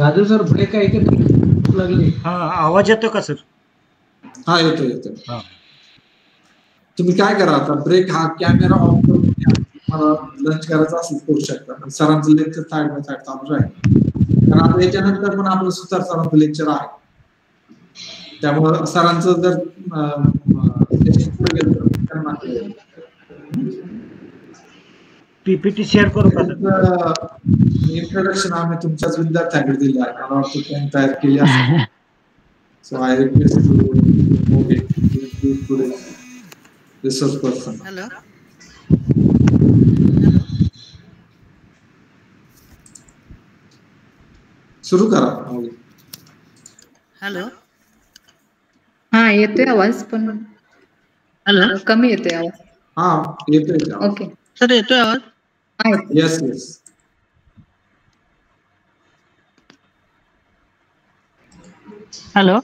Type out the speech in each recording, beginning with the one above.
Raju sir break आहे की नाही? भूक लागली. हा आवाज येतो का सर? हा येतो येतो. हा तुम्ही काय करा आता ब्रेक हा कॅमेरा ऑफ करून घ्या. मला लंच करायचं असेल करू शकता. सरांचं लेक्चर साईड बाय साईड चालू राहील. कारण आता याच्यानंतर पण आपलं सुतार सरांचं लेक्चर आहे. त्यामुळं सरांचं जर सेशन पुढे गेलं तर त्यांना पीपीटी शेअर करू का सर? इंट्रोडक्शन आम्ही तुमच्याच विद्यार्थ्यांकडे दिलं आहे. मला वाटतं त्यांनी तयार केली असेल. So I request to move it to the resource person. Hello. सुरू करा. हॅलो. हा येतोय आवाज पण हॅलो. कमी येतोय आवाज. हा येतोय आवाज. ओके सर येतोय आवाज? हा येतोय. Yes yes. Hello.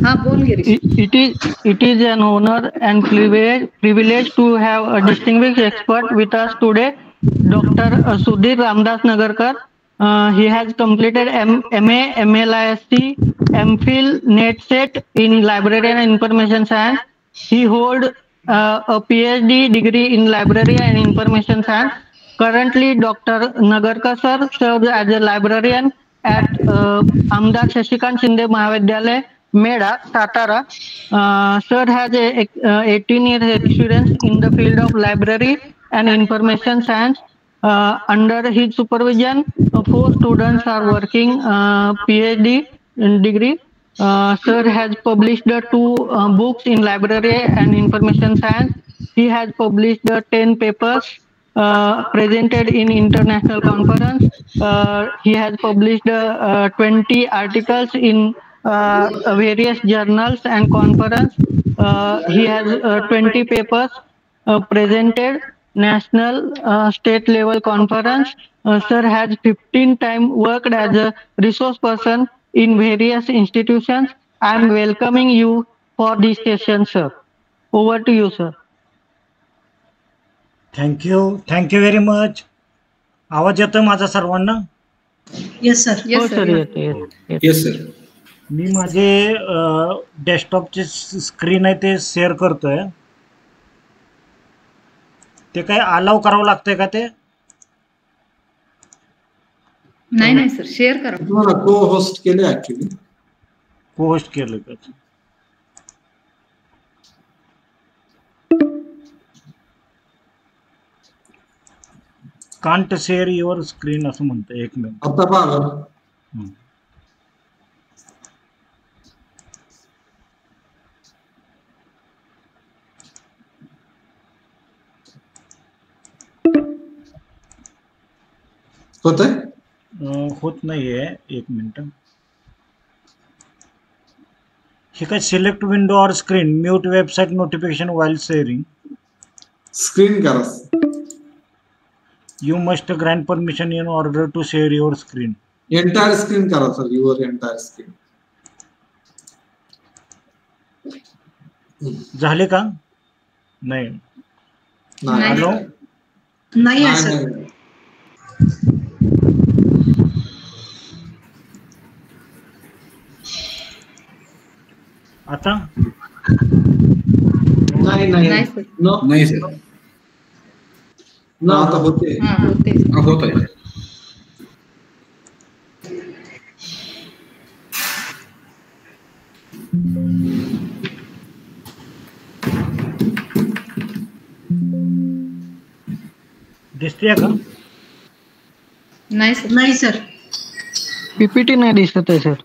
हा बोल Girish. It is an honor and privilege to have a distinguished expert with us today, Dr. Sudhir Ramdas Nagarkar. He has completed MA, MLISC, MPhil, NetSet in Library and Information Science. He holds a PhD degree in Library and Information Science. Currently, Dr. Nagarkar sir serves as a librarian at Amdar Shashikant Shinde Mahavidyalaya, Meda, Satara. Sir has 18 years experience in the field of library and information science. Under his supervision, 4 students are working PhD degree. Sir has published 2 books in library and information science. He has published 10 papers presented in international conference. He has published 20 articles in various journals and conference. He has 20 papers presented national state level conference. Sir has 15 times worked as a resource person in various institutions. I am welcoming you for this session, sir. Over to you, sir. Thank you very much. आवाज येतोय माझा सर्वांना? Yes sir. Yes, हो sir, sir yes. येतोय. Yes sir. मी माझे डेस्कटॉपची screen आहे ते शेअर करतोय. ते काय अलाव करावं लागतंय का ते? नाही सर शेअर करा. तुम्हाला को होस्ट केले ऍक्च्युली. को होस्ट केलं का? कांट शेअर युअर स्क्रीन असं म्हणतं. एक मिनिट. आता पहा. होतंय? होत नाहीये. एक मिनिट. हे काय select window or screen mute website notification while sharing. Screen करा. You must grant permission in order to share your screen. Entire screen करा सर. Your entire screen. झाले का? नाही. हॅलो. नाही आहे सर. आता नाही सर. नाही सर. आता होते. हा होते. होत आहे. दिसते का? नाही सर. पीपीटी नाही दिसत आहे sir.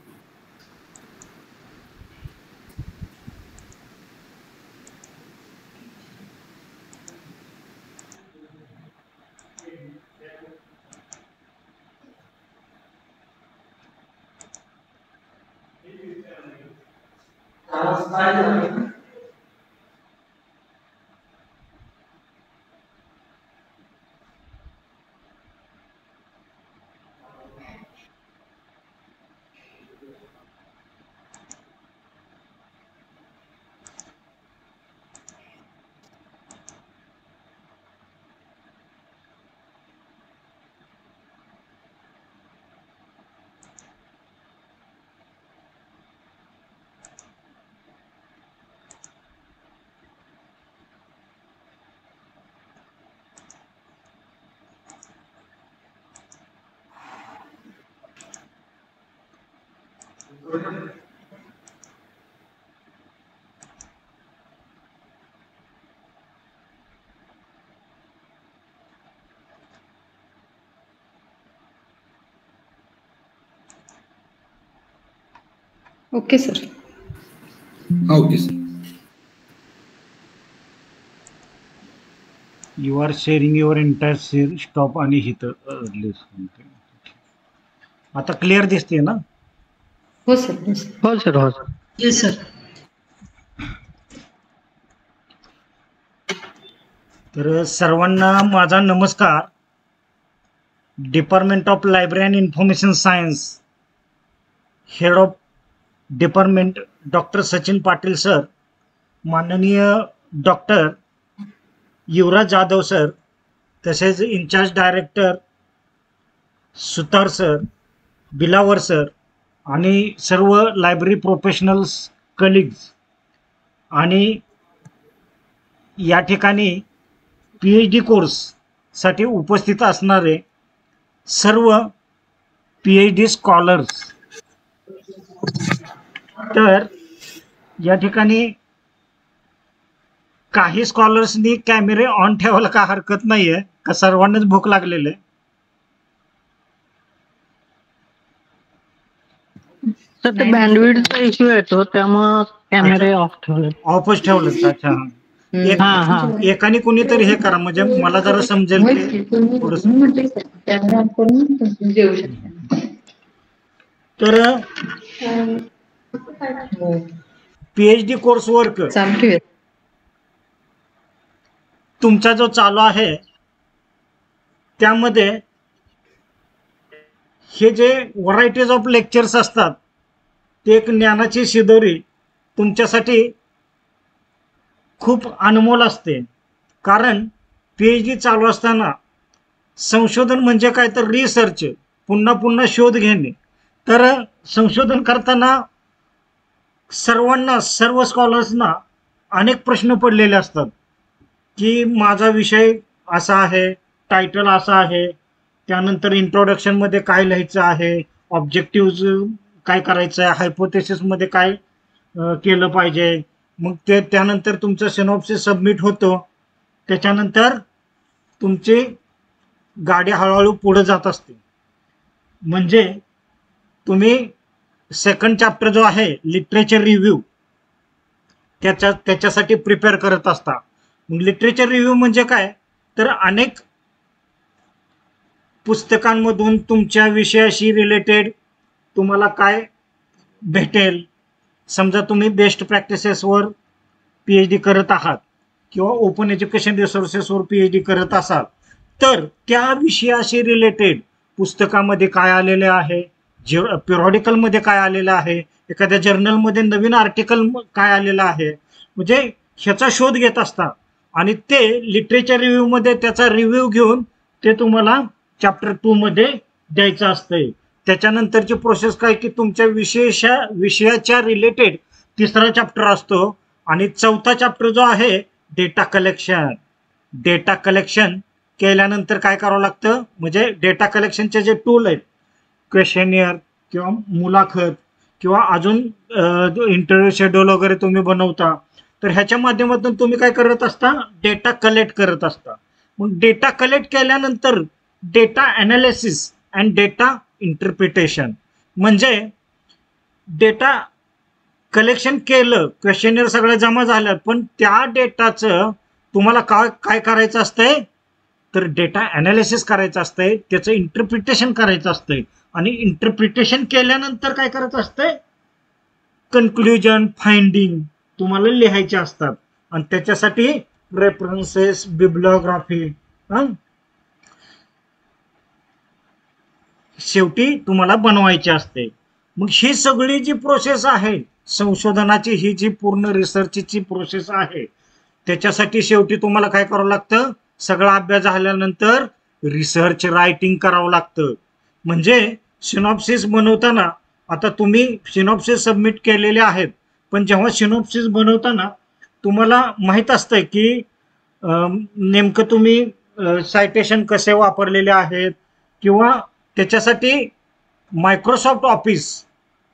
Okay sir. Okay sir. You are sharing your entire stop आणि हिथं आता क्लिअर दिसते ना? हो सर. हो सर. हो सर. हो सर. Yes sir. तर सर्वांना माझा नमस्कार. Department of library and information science, head of department doctor Sachin Patil sir, माननीय डॉक्टर युवराज जाधव सर, तसेच इन्चार्ज डायरेक्टर सुतार सर, बिलावर सर आणि सर्व लायब्ररी प्रोफेशनल्स कलिग्स आणि या ठिकाणी PhD कोर्ससाठी उपस्थित असणारे सर्व PhD स्कॉलर्स. तर या ठिकाणी काही स्कॉलर्सनी कॅमेरे ऑन ठेवायला का हरकत नाहीये का? सर्वांनाच भूक लागलेली आहे? सर ते बँडविड्थचा इश्यू येतो त्यामुळं कॅमेरे ऑफ ठेवले. ऑफच ठेवलं. अच्छा. एकाने कोणीतरी हे करा म्हणजे मला जरा समजेल की थोडंसं. तर PhD कोर्स वर्क तुमचा जो चालू आहे त्यामध्ये हे जे व्हरायटीज ऑफ लेक्चर्स असतात ते एक ज्ञानाची शिदोरी तुमच्यासाठी खूप अनमोल असते. कारण PhD चालू असताना संशोधन म्हणजे काय तर रिसर्च, पुन्हा पुन्हा शोध घेणे. तर संशोधन करताना सर्वांना, सर्व स्कॉलर्सना अनेक प्रश्न पडलेले असतात की माझा विषय असा आहे, टायटल असा आहे, त्यानंतर इंट्रोडक्शनमध्ये काय लिहायचं आहे, ऑब्जेक्टिव्ज काय करायचं आहे, हायपोथेसिसमध्ये काय केलं पाहिजे, मग ते त्यानंतर तुमचं सिनॉप्सिस सबमिट होतो. त्याच्यानंतर तुमची गाडी हळूहळू पुढे जात असते. म्हणजे तुम्ही सेकंड चॅप्टर जो आहे लिटरेचर रिव्ह्यू त्याच्यासाठी प्रिपेअर करत असता. मग लिटरेचर रिव्ह्यू म्हणजे काय तर अनेक पुस्तकांमधून तुमच्या विषयाशी रिलेटेड तुम्हाला काय भेटेल. समजा तुम्ही बेस्ट प्रॅक्टिसेसवर PhD करत आहात किंवा ओपन एज्युकेशन रिसोर्सेसवर PhD करत असाल तर त्या विषयाशी रिलेटेड पुस्तकामध्ये काय आलेले आहे, पिरियॉडिकलमध्ये काय आलेलं आहे, एखाद्या जर्नलमध्ये नवीन आर्टिकल काय आलेलं आहे, म्हणजे ह्याचा शोध घेत असतात आणि ते लिटरेचर रिव्ह्यूमध्ये त्याचा रिव्ह्यू घेऊन ते तुम्हाला चॅप्टर 2 मध्ये द्यायचं असतंय. त्याच्यानंतरची प्रोसेस काय की तुमच्या विषयाच्या रिलेटेड तिसरा चॅप्टर असतो आणि चौथा चॅप्टर जो आहे डेटा कलेक्शन. डेटा कलेक्शन केल्यानंतर काय करावं लागतं म्हणजे डेटा कलेक्शनचे जे टूल आहेत, क्वेश्चनियर किंवा मुलाखत किंवा अजून इंटरव्ह्यू शेड्यूल वगैरे तुम्ही बनवता, तर ह्याच्या माध्यमातून तुम्ही काय करत असता, डेटा कलेक्ट करत असता. मग डेटा कलेक्ट केल्यानंतर data analysis and data interpretation म्हणजे डेटा कलेक्शन केलं, क्वेश्चनियर सगळं जमा झालं, पण त्या डेटाचं तुम्हाला काय करायचं असतंय तर डेटा ॲनालिसिस करायचं असतंय, त्याचं इंटरप्रिटेशन करायचं असतंय आणि इंटरप्रिटेशन केल्यानंतर काय करायचं असतंय कन्क्लुजन, फाइंडिंग तुम्हाला लिहायचे असतात आणि त्याच्यासाठी रेफरन्सेस, बिब्लिओग्राफी शेवटी तुम्हाला बनवायची असते. मग ही सगळी जी प्रोसेस आहे संशोधनाची, ही जी पूर्ण रिसर्चची प्रोसेस आहे, त्याच्यासाठी शेवटी तुम्हाला काय करावं लागतं, सगळा अभ्यास झाल्यानंतर रिसर्च रायटिंग करावं लागतं. म्हणजे सिनॉप्सिस बनवताना आता तुम्ही सिनॉप्सिस सबमिट केलेले आहेत, पण जेव्हा सिनॉप्सिस बनवताना तुम्हाला माहीत असतं की नेमकं तुम्ही सायटेशन कसे वापरलेले आहेत किंवा त्याच्यासाठी मायक्रोसॉफ्ट ऑफिस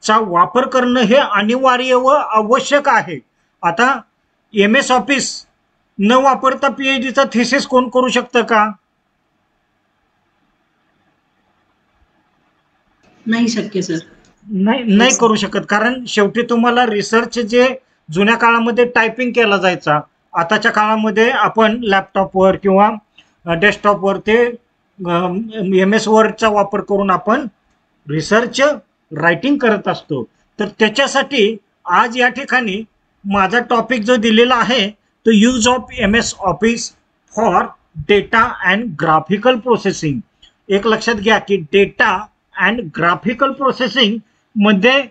चा वापर करणं हे अनिवार्य व आवश्यक आहे. आता MS ऑफिस न वापरता PhDचा थिसिस कोण करू शकतं का? नाही शक्य सर. नाही करू शकत, कारण शेवटी तुम्हाला रिसर्च जे जुन्या काळामध्ये टायपिंग केला जायचा, आताच्या काळामध्ये आपण लॅपटॉपवर किंवा डेस्कटॉपवर ते MS वर्डचा वापर करून आपण रिसर्च रायटिंग करत असतो. तर त्याच्यासाठी आज या ठिकाणी माझा टॉपिक जो दिलेला आहे तो use of MS office for data and graphical processing. एक लक्षात घ्या की डेटा अँड ग्राफिकल प्रोसेसिंग मध्ये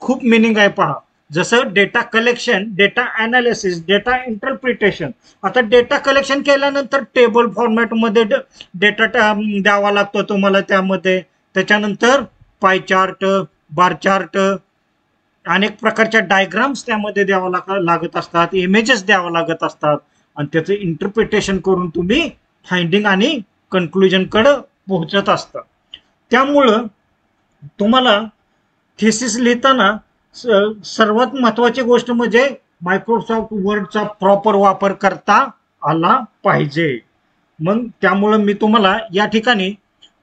खूप मिनिंग आहे पहा. जसं data collection, data analysis, data interpretation. आता डेटा कलेक्शन केल्यानंतर टेबल फॉर्मॅटमध्ये डेटा द्यावा लागतो तुम्हाला त्यामध्ये. त्याच्यानंतर पाय चार्ट, बार चार्ट, अनेक प्रकारच्या डायग्राम्स त्यामध्ये द्यावा लागत असतात, इमेजेस द्यावा लागत असतात आणि त्याचं इंटरप्रिटेशन करून तुम्ही फाइंडिंग आणि कन्क्लुजनकडे पोहोचत असता. त्यामुळं तुम्हाला थिसिस लिहिताना सर्वात महत्वाची गोष्ट म्हणजे मायक्रोसॉफ्ट वर्डचा प्रॉपर वापर करता आला पाहिजे. मग त्यामुळं मी तुम्हाला या ठिकाणी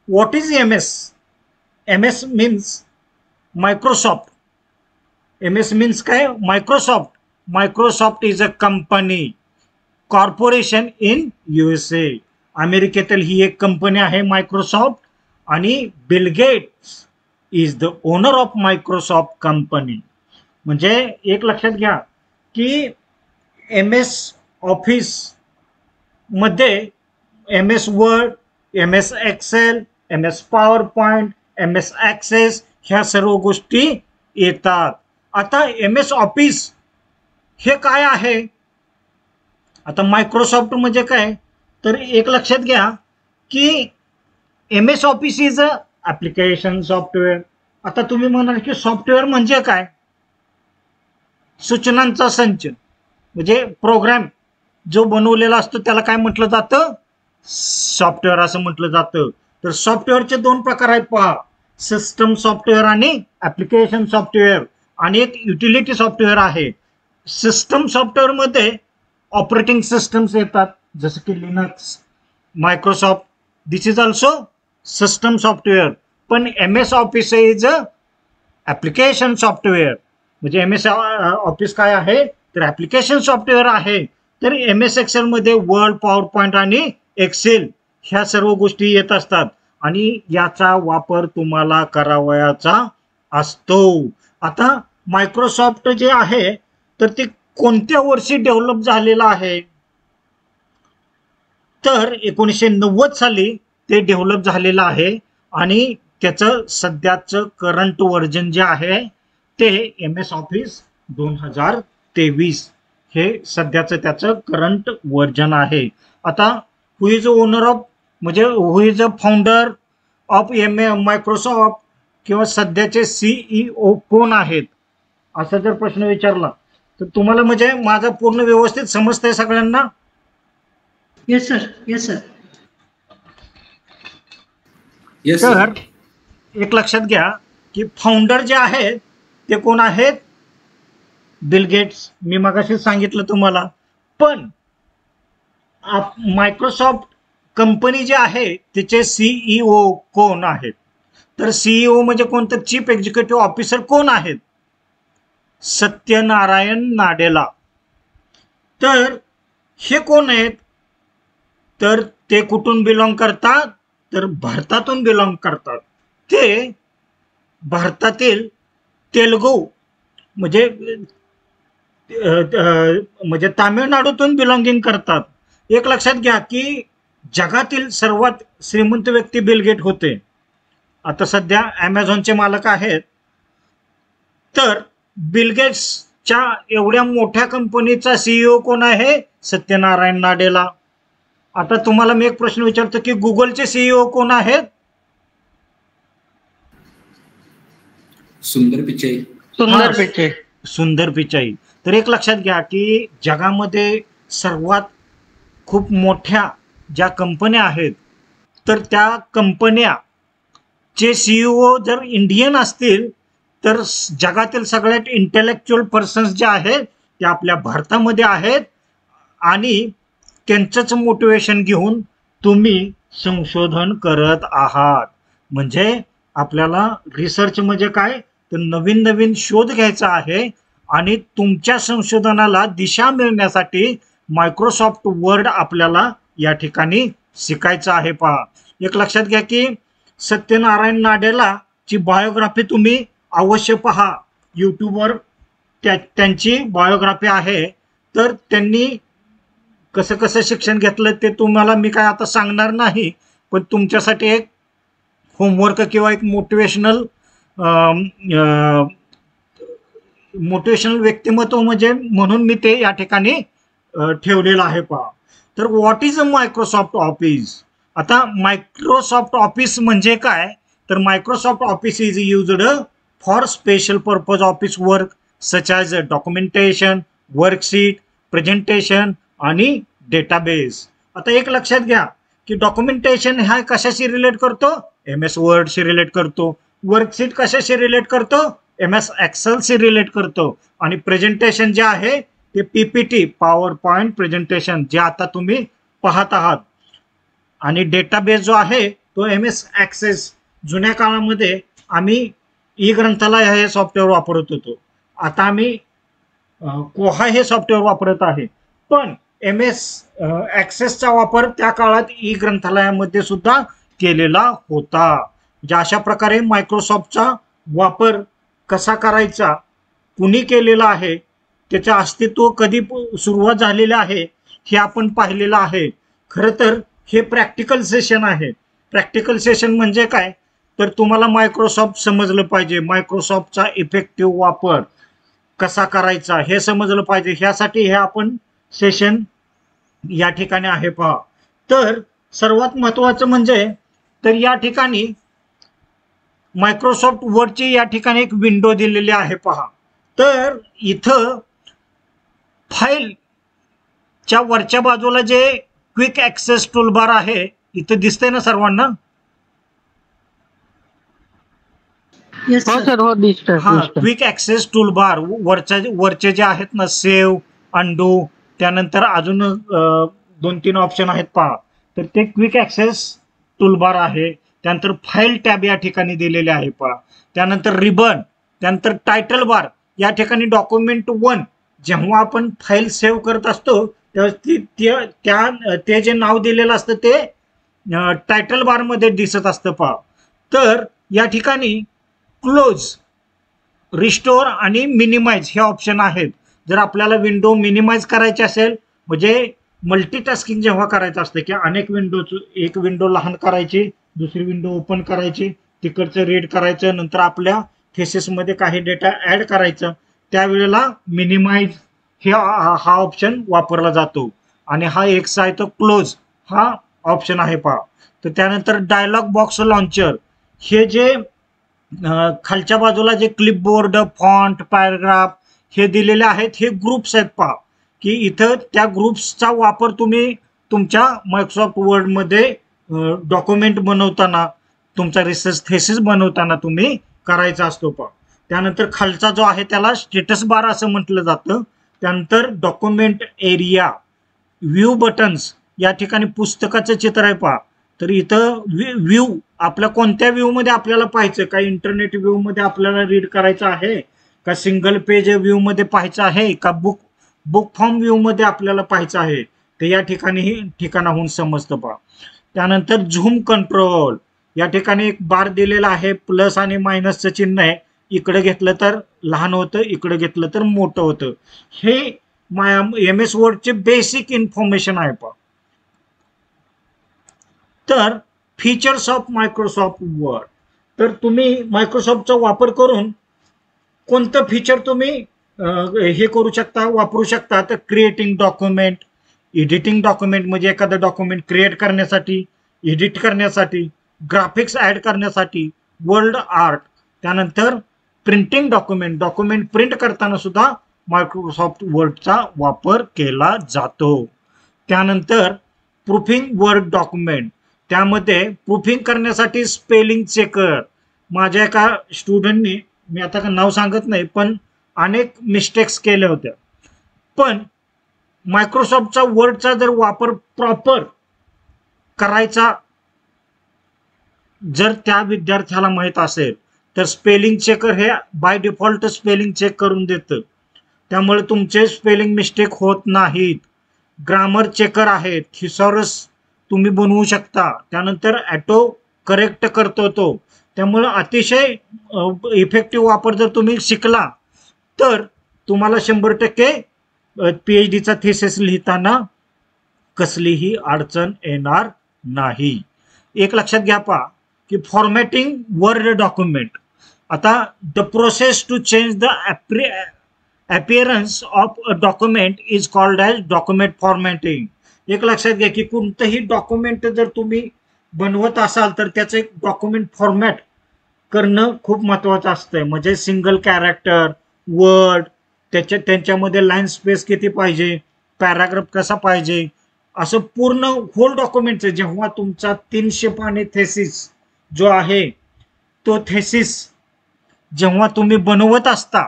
what is MS? MS means Microsoft. MS means काय? Microsoft. Microsoft is a company, corporation in USA. अमेरिकेतील ही एक कंपनी आहे मायक्रोसॉफ्ट आणि Bill Gates is the owner of Microsoft company. म्हणजे एक लक्षात घ्या की MS ऑफिस मध्ये MS word, MS Excel, MS PowerPoint, MS Access ह्या सर्व गोष्टी येतात. आता MS ऑफिस हे काय आहे? आता मायक्रोसॉफ्ट म्हणजे काय? तर एक लक्षात घ्या की MS office is a application software. आता तुम्ही म्हणाल की सॉफ्टवेअर म्हणजे काय? सूचनांचा संच, म्हणजे प्रोग्राम जो बनवलेला असतो त्याला काय म्हटलं जातं? सॉफ्टवेअर असं म्हटलं जातं. तर सॉफ्टवेअरचे दोन प्रकार आहेत पहा, सिस्टम सॉफ्टवेअर आणि ॲप्लिकेशन सॉफ्टवेअर. आणि एक युटिलिटी सॉफ्टवेअर आहे. सिस्टम सॉफ्टवेअरमध्ये ऑपरेटिंग सिस्टम्स येतात जसं की Linux, Microsoft. This is also system software. पण MS office is a application software. म्हणजे MS ऑफिस काय आहे? तर ॲप्लिकेशन सॉफ्टवेअर आहे. तर MS एक्सेलमध्ये वर्ड, पॉवर पॉइंट आणि एक्सेल ह्या सर्व गोष्टी येत असतात आणि याचा वापर तुम्हाला करावयाचा असतो. आता मायक्रोसॉफ्ट जे आहे तर ते कोणत्या वर्षी डेव्हलप झालेलं आहे? तर 1990 साली ते डेव्हलप झालेलं आहे आणि त्याचं सध्याचं करंट व्हर्जन जे आहे ते MS ऑफिस 2023 हे सध्याचं त्याचं करंट व्हर्जन आहे. आता हु इज ओनर ऑफ, म्हणजे who is a founder of Microsoft किंवा सध्याचे CEO कोण आहेत असा जर प्रश्न विचारला तर तुम्हाला म्हणजे माझं पूर्ण व्यवस्थित समजतंय सगळ्यांना? Yes sir. Yes sir. Yes तर एक लक्षात घ्या की फाउंडर जे आहेत ते कोण आहेत? Bill Gates. मी मगाशी सांगितलं तुम्हाला. पण मायक्रोसॉफ्ट कंपनी जे आहे तिचे CEO कोण आहेत? तर CEO म्हणजे कोणतं? चीफ एक्झिक्युटिव्ह ऑफिसर कोण आहेत? सत्यनारायण नाडेला. तर हे कोण आहेत? तर ते कुठून बिलॉंग करतात? तर भारतातून बिलॉंग करतात. ते भारतातील तेलुगू म्हणजे तामिळनाडूतून बिलॉंगिंग करतात. एक लक्षात घ्या की जगातील सर्वात श्रीमंत व्यक्ती बिल गेट होते. आता सध्या ॲमेझॉनचे मालक आहेत. तर बिल गेट्सच्या एवढ्या मोठ्या कंपनीचा CEO कोण आहे? सत्यनारायण नाडेला. आता तुम्हाला मी एक प्रश्न विचारतो की गुगलचे CEO कोण आहेत? सुंदर पिचाई. सुंदर पिचाई. सुंदर पिचाई. तर एक लक्षात घ्या की जगामध्ये सर्वात खूप मोठ्या ज्या कंपन्या आहेत तर त्या कंपन्या चे CEO जर इंडियन असतील तर जगातील सगळ्यात इंटेलेक्च्युअल पर्सन्स जे आहेत ते आपल्या भारतामध्ये आहेत आणि त्यांचंच मोटिवेशन घेऊन तुम्ही संशोधन करत आहात. म्हणजे आपल्याला रिसर्च म्हणजे काय, तर नवीन नवीन शोध घ्यायचा आहे आणि तुमच्या संशोधनाला दिशा मिळण्यासाठी मायक्रोसॉफ्ट वर्ड आपल्याला या ठिकाणी शिकायचं आहे. पहा, एक लक्षात घ्या की सत्यनारायण नाडेला ची बायोग्राफी तुम्ही अवश्य पहा. यूट्यूबवर त्यांची बायोग्राफी आहे. तर त्यांनी कसं कसं शिक्षण घेतलं ते तुम्हाला मी काय आता सांगणार नाही, पण तुमच्यासाठी एक होमवर्क किंवा एक मोटिवेशनल व्यक्तिमत्व म्हणजे म्हणून मी ते या ठिकाणी ठेवलेलं आहे. पहा, तर what is a Microsoft office. आता मायक्रोसॉफ्ट ऑफिस म्हणजे काय, तर Microsoft office is used for special purpose office work such as documentation, worksheet, presentation आणि डेटाबेस. आता एक लक्षात घ्या की डॉक्युमेंटेशन हा कशाशी रिलेट करतो, MS वर्डशी रिलेट करतो. वर्कशीट कशाशी रिलेट करतो, MS एक्सेलशी रिलेट करतो. आणि प्रेझेंटेशन जे आहे ते PPT पॉवर पॉइंट प्रेझेंटेशन जे आता तुम्ही पाहत आहात. आणि डेटाबेस जो आहे तो MS ॲक्सेस. जुन्या काळामध्ये आम्ही ई ग्रंथालय हे सॉफ्टवेअर वापरत होतो, आता आम्ही कोहा हे सॉफ्टवेअर वापरत आहे. पण MS ॲक्सेसचा वापर त्या काळात ई ग्रंथालयामध्ये सुद्धा केलेला होता. म्हणजे अशा प्रकारे मायक्रोसॉफ्टचा वापर कसा करायचा, कुणी केलेला आहे, त्याचे अस्तित्व कधी सुरुवात झालेले आहे हे आपण पाहिलेलं आहे. खरं तर हे प्रॅक्टिकल सेशन आहे. प्रॅक्टिकल सेशन म्हणजे काय, तर तुम्हाला मायक्रोसॉफ्ट समजलं पाहिजे, मायक्रोसॉफ्टचा इफेक्टिव्ह वापर कसा करायचा हे समजलं पाहिजे. ह्यासाठी हे आपण सेशन या ठिकाणी आहे. पहा, तर सर्वात महत्वाचं म्हणजे तर या ठिकाणी मायक्रोसॉफ्ट वर्डची या ठिकाणी एक विंडो दिलेली आहे. पहा, तर इथं फाईलच्या वरच्या बाजूला जे क्विक ॲक्सेस टूलबार आहे इथं दिसतंय ना सर्वांना. येस हो सर. सर, हो दिसतंय. हा, क्विक ॲक्सेस टूलबार वरचे जे आहेत ना, सेव्ह, अंडू, त्यानंतर अजून 2-3 ऑप्शन आहेत. पहा, तर ते क्विक ॲक्सेस टूलबार आहे. त्यानंतर फाईल टॅब या ठिकाणी दिलेले आहे. पहा, त्यानंतर रिबन, त्यानंतर टायटल बार. या ठिकाणी डॉक्युमेंट 1 जेव्हा आपण फाईल सेव्ह करत असतो तेव्हा ते जे नाव दिलेलं असतं ते टायटल बार मध्ये दिसत असतं. पहा, तर या ठिकाणी क्लोज, रिस्टोर आणि मिनिमाइज हे ऑप्शन आहेत. जर आपल्याला विंडो मिनिमाइज करायची असेल, म्हणजे मल्टीटास्किंग जेव्हा करायचं असतं की अनेक एक विंडो लहान करायची, दुसरी विंडो ओपन करायची, तिकडचं रीड करायचं, नंतर आपल्या थेसिसमध्ये काही डेटा ऍड करायचं, त्यावेळेला मिनिमाइज हा ऑप्शन वापरला जातो. आणि हा एक आहे तो क्लोज हा ऑप्शन आहे. पहा, तर त्यानंतर डायलॉग बॉक्स लॉन्चर, हे जे खालच्या बाजूला जे क्लिपबोर्ड, फॉन्ट, पॅराग्राफ हे दिलेले आहेत हे ग्रुप्स आहेत. पहा की इथं त्या ग्रुप्सचा वापर तुम्ही तुमच्या मायक्रोसॉफ्ट वर्डमध्ये डॉक्युमेंट बनवताना, तुमचा रिसर्च थेसिस बनवताना तुम्ही करायचा असतो. पहा, त्यानंतर खालचा जो आहे त्याला स्टेटस बार असं म्हटलं जातं. त्यानंतर डॉक्युमेंट एरिया, व्ह्यू बटन्स, या ठिकाणी पुस्तकाचं चित्र आहे. पहा, तर इथं व्ह्यू आपल्या कोणत्या व्ह्यू मध्ये आपल्याला पाहायचं, का इंटरनेट व्ह्यू मध्ये आपल्याला रीड करायचं आहे, का सिंगल पेज व्ह्यू मध्ये पाहायचं आहे, का बुक फॉर्म व्ह्यू मध्ये आपल्याला पाहायचं आहे, ते या ठिकाणी ठिकाणाहून समजतं. पहा, त्यानंतर झूम कंट्रोल, या ठिकाणी एक बार दिलेला आहे, प्लस आणि मायनसचं चिन्ह आहे. इकडे घेतलं तर लहान होतं, इकडे घेतलं तर मोठं होतं. हे MS वर्डचे बेसिक इन्फॉर्मेशन आहे. पहा, तर फीचर्स ऑफ मायक्रोसॉफ्ट वर्ड, तर तुम्ही मायक्रोसॉफ्टचा वापर करून कोणतं फीचर तुम्ही हे करू शकता, वापरू शकता. तर क्रिएटिंग डॉक्युमेंट, एडिटिंग डॉक्युमेंट म्हणजे एखादं डॉक्युमेंट क्रिएट करण्यासाठी, एडिट करण्यासाठी, ग्राफिक्स ऍड करण्यासाठी, वर्ड आर्ट, त्यानंतर प्रिंटिंग डॉक्युमेंट प्रिंट करताना सुद्धा मायक्रोसॉफ्ट वर्डचा वापर केला जातो. त्यानंतर प्रूफिंग वर्ड डॉक्युमेंट, त्यामध्ये प्रूफिंग करण्यासाठी स्पेलिंग चेकर. माझ्या एका स्टुडंटनी मी आता नाव सांगत नाही, पण अनेक मिस्टेक्स केल्या होत्या. पण मायक्रोसॉफ्टचा वर्डचा जर वापर प्रॉपर करायचा जर त्या विद्यार्थ्याला माहित असेल तर स्पेलिंग चेकर हे बाय डिफॉल्ट स्पेलिंग चेक करून देतं. त्यामुळे तुमचे स्पेलिंग मिस्टेक होत नाहीत. ग्रामर चेकर आहेत, थिसॉरस तुम्ही बनवू शकता, त्यानंतर ॲटो करेक्ट करतो तो. त्यामुळे अतिशय इफेक्टिव्ह वापर जर तुम्ही शिकला तर तुम्हाला 100% PhDचा थिसिस लिहिताना कसलीही अडचण येणार नाही. एक लक्षात घ्या पहा की फॉर्मॅटिंग वर्ड डॉक्युमेंट. आता the process to change the appearance of a document is called as document formatting. एक लक्षात घ्या की कोणतंही डॉक्युमेंट जर तुम्ही बनवत असाल तर त्याचं एक डॉक्युमेंट फॉर्मॅट करणं खूप महत्वाचं असतंय. म्हणजे सिंगल कॅरेक्टर, वर्ड, त्यांच्यामध्ये लाईन स्पेस किती पाहिजे, पॅराग्राफ कसा पाहिजे, असं पूर्ण होल डॉक्युमेंटचं. जेव्हा तुमचा 300 पाने थेसिस जो आहे तो थेसिस जेव्हा तुम्ही बनवत असता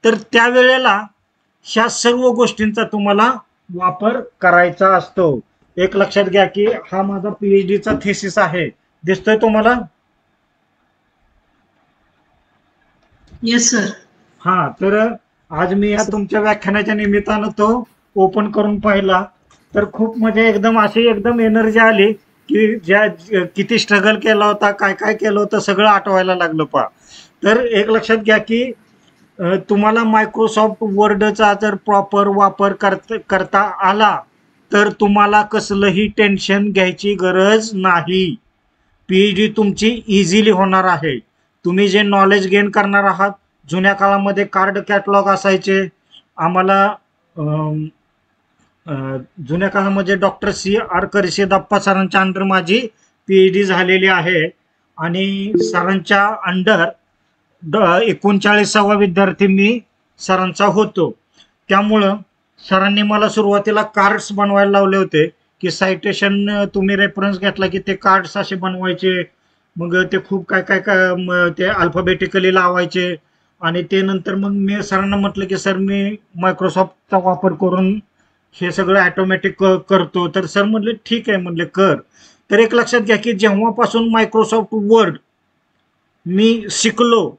तर त्यावेळेला ह्या सर्व गोष्टींचा तुम्हाला वापर करायचा असतो. एक लक्षात घ्या की हा माझा PhDचा थेसिस आहे, दिसतोय तुम्हाला? Yes sir. हा, तर आज मी या तुमच्या व्याख्यानाच्या निमित्तानं तो ओपन करून पाहिला तर खूप म्हणजे एकदम अशी एकदम एनर्जी आली की किती स्ट्रगल केला होता, काय काय केलं होतं सगळं आठवायला लागलं पहा. तर एक लक्षात घ्या की तुम्हाला मायक्रोसॉफ्ट वर्डचा जर प्रॉपर वापर करता आला तर तुम्हाला कसलंही टेन्शन घ्यायची गरज नाही. PhD तुमची इझिली होणार आहे. तुम्ही जे नॉलेज गेन करणार आहात, जुन्या काळामध्ये कार्ड कॅटलॉग असायचे. आम्हाला जुन्या काळामध्ये डॉक्टर CR करिसिदप्पा सरांच्या अंडर माझी PhD झालेली आहे आणि सरांच्या अंडर 39वा विद्यार्थी मी सरांचा होतो. त्यामुळं सरांनी मला सुरुवातीला कार्ड्स बनवायला लावले होते की सायटेशन तुम्ही रेफरन्स घेतला की ते कार्ड्स असे बनवायचे. मग ते खूप काय काय काय ते अल्फाबेटिकली लावायचे आणि ते नंतर मग मी सरांना म्हटलं की सर मी मायक्रोसॉफ्टचा वापर करून हे सगळं ऑटोमॅटिक करतो. तर सर म्हटले ठीक आहे, म्हटले कर. तर एक लक्षात घ्या की जेव्हापासून मायक्रोसॉफ्ट वर्ड मी शिकलो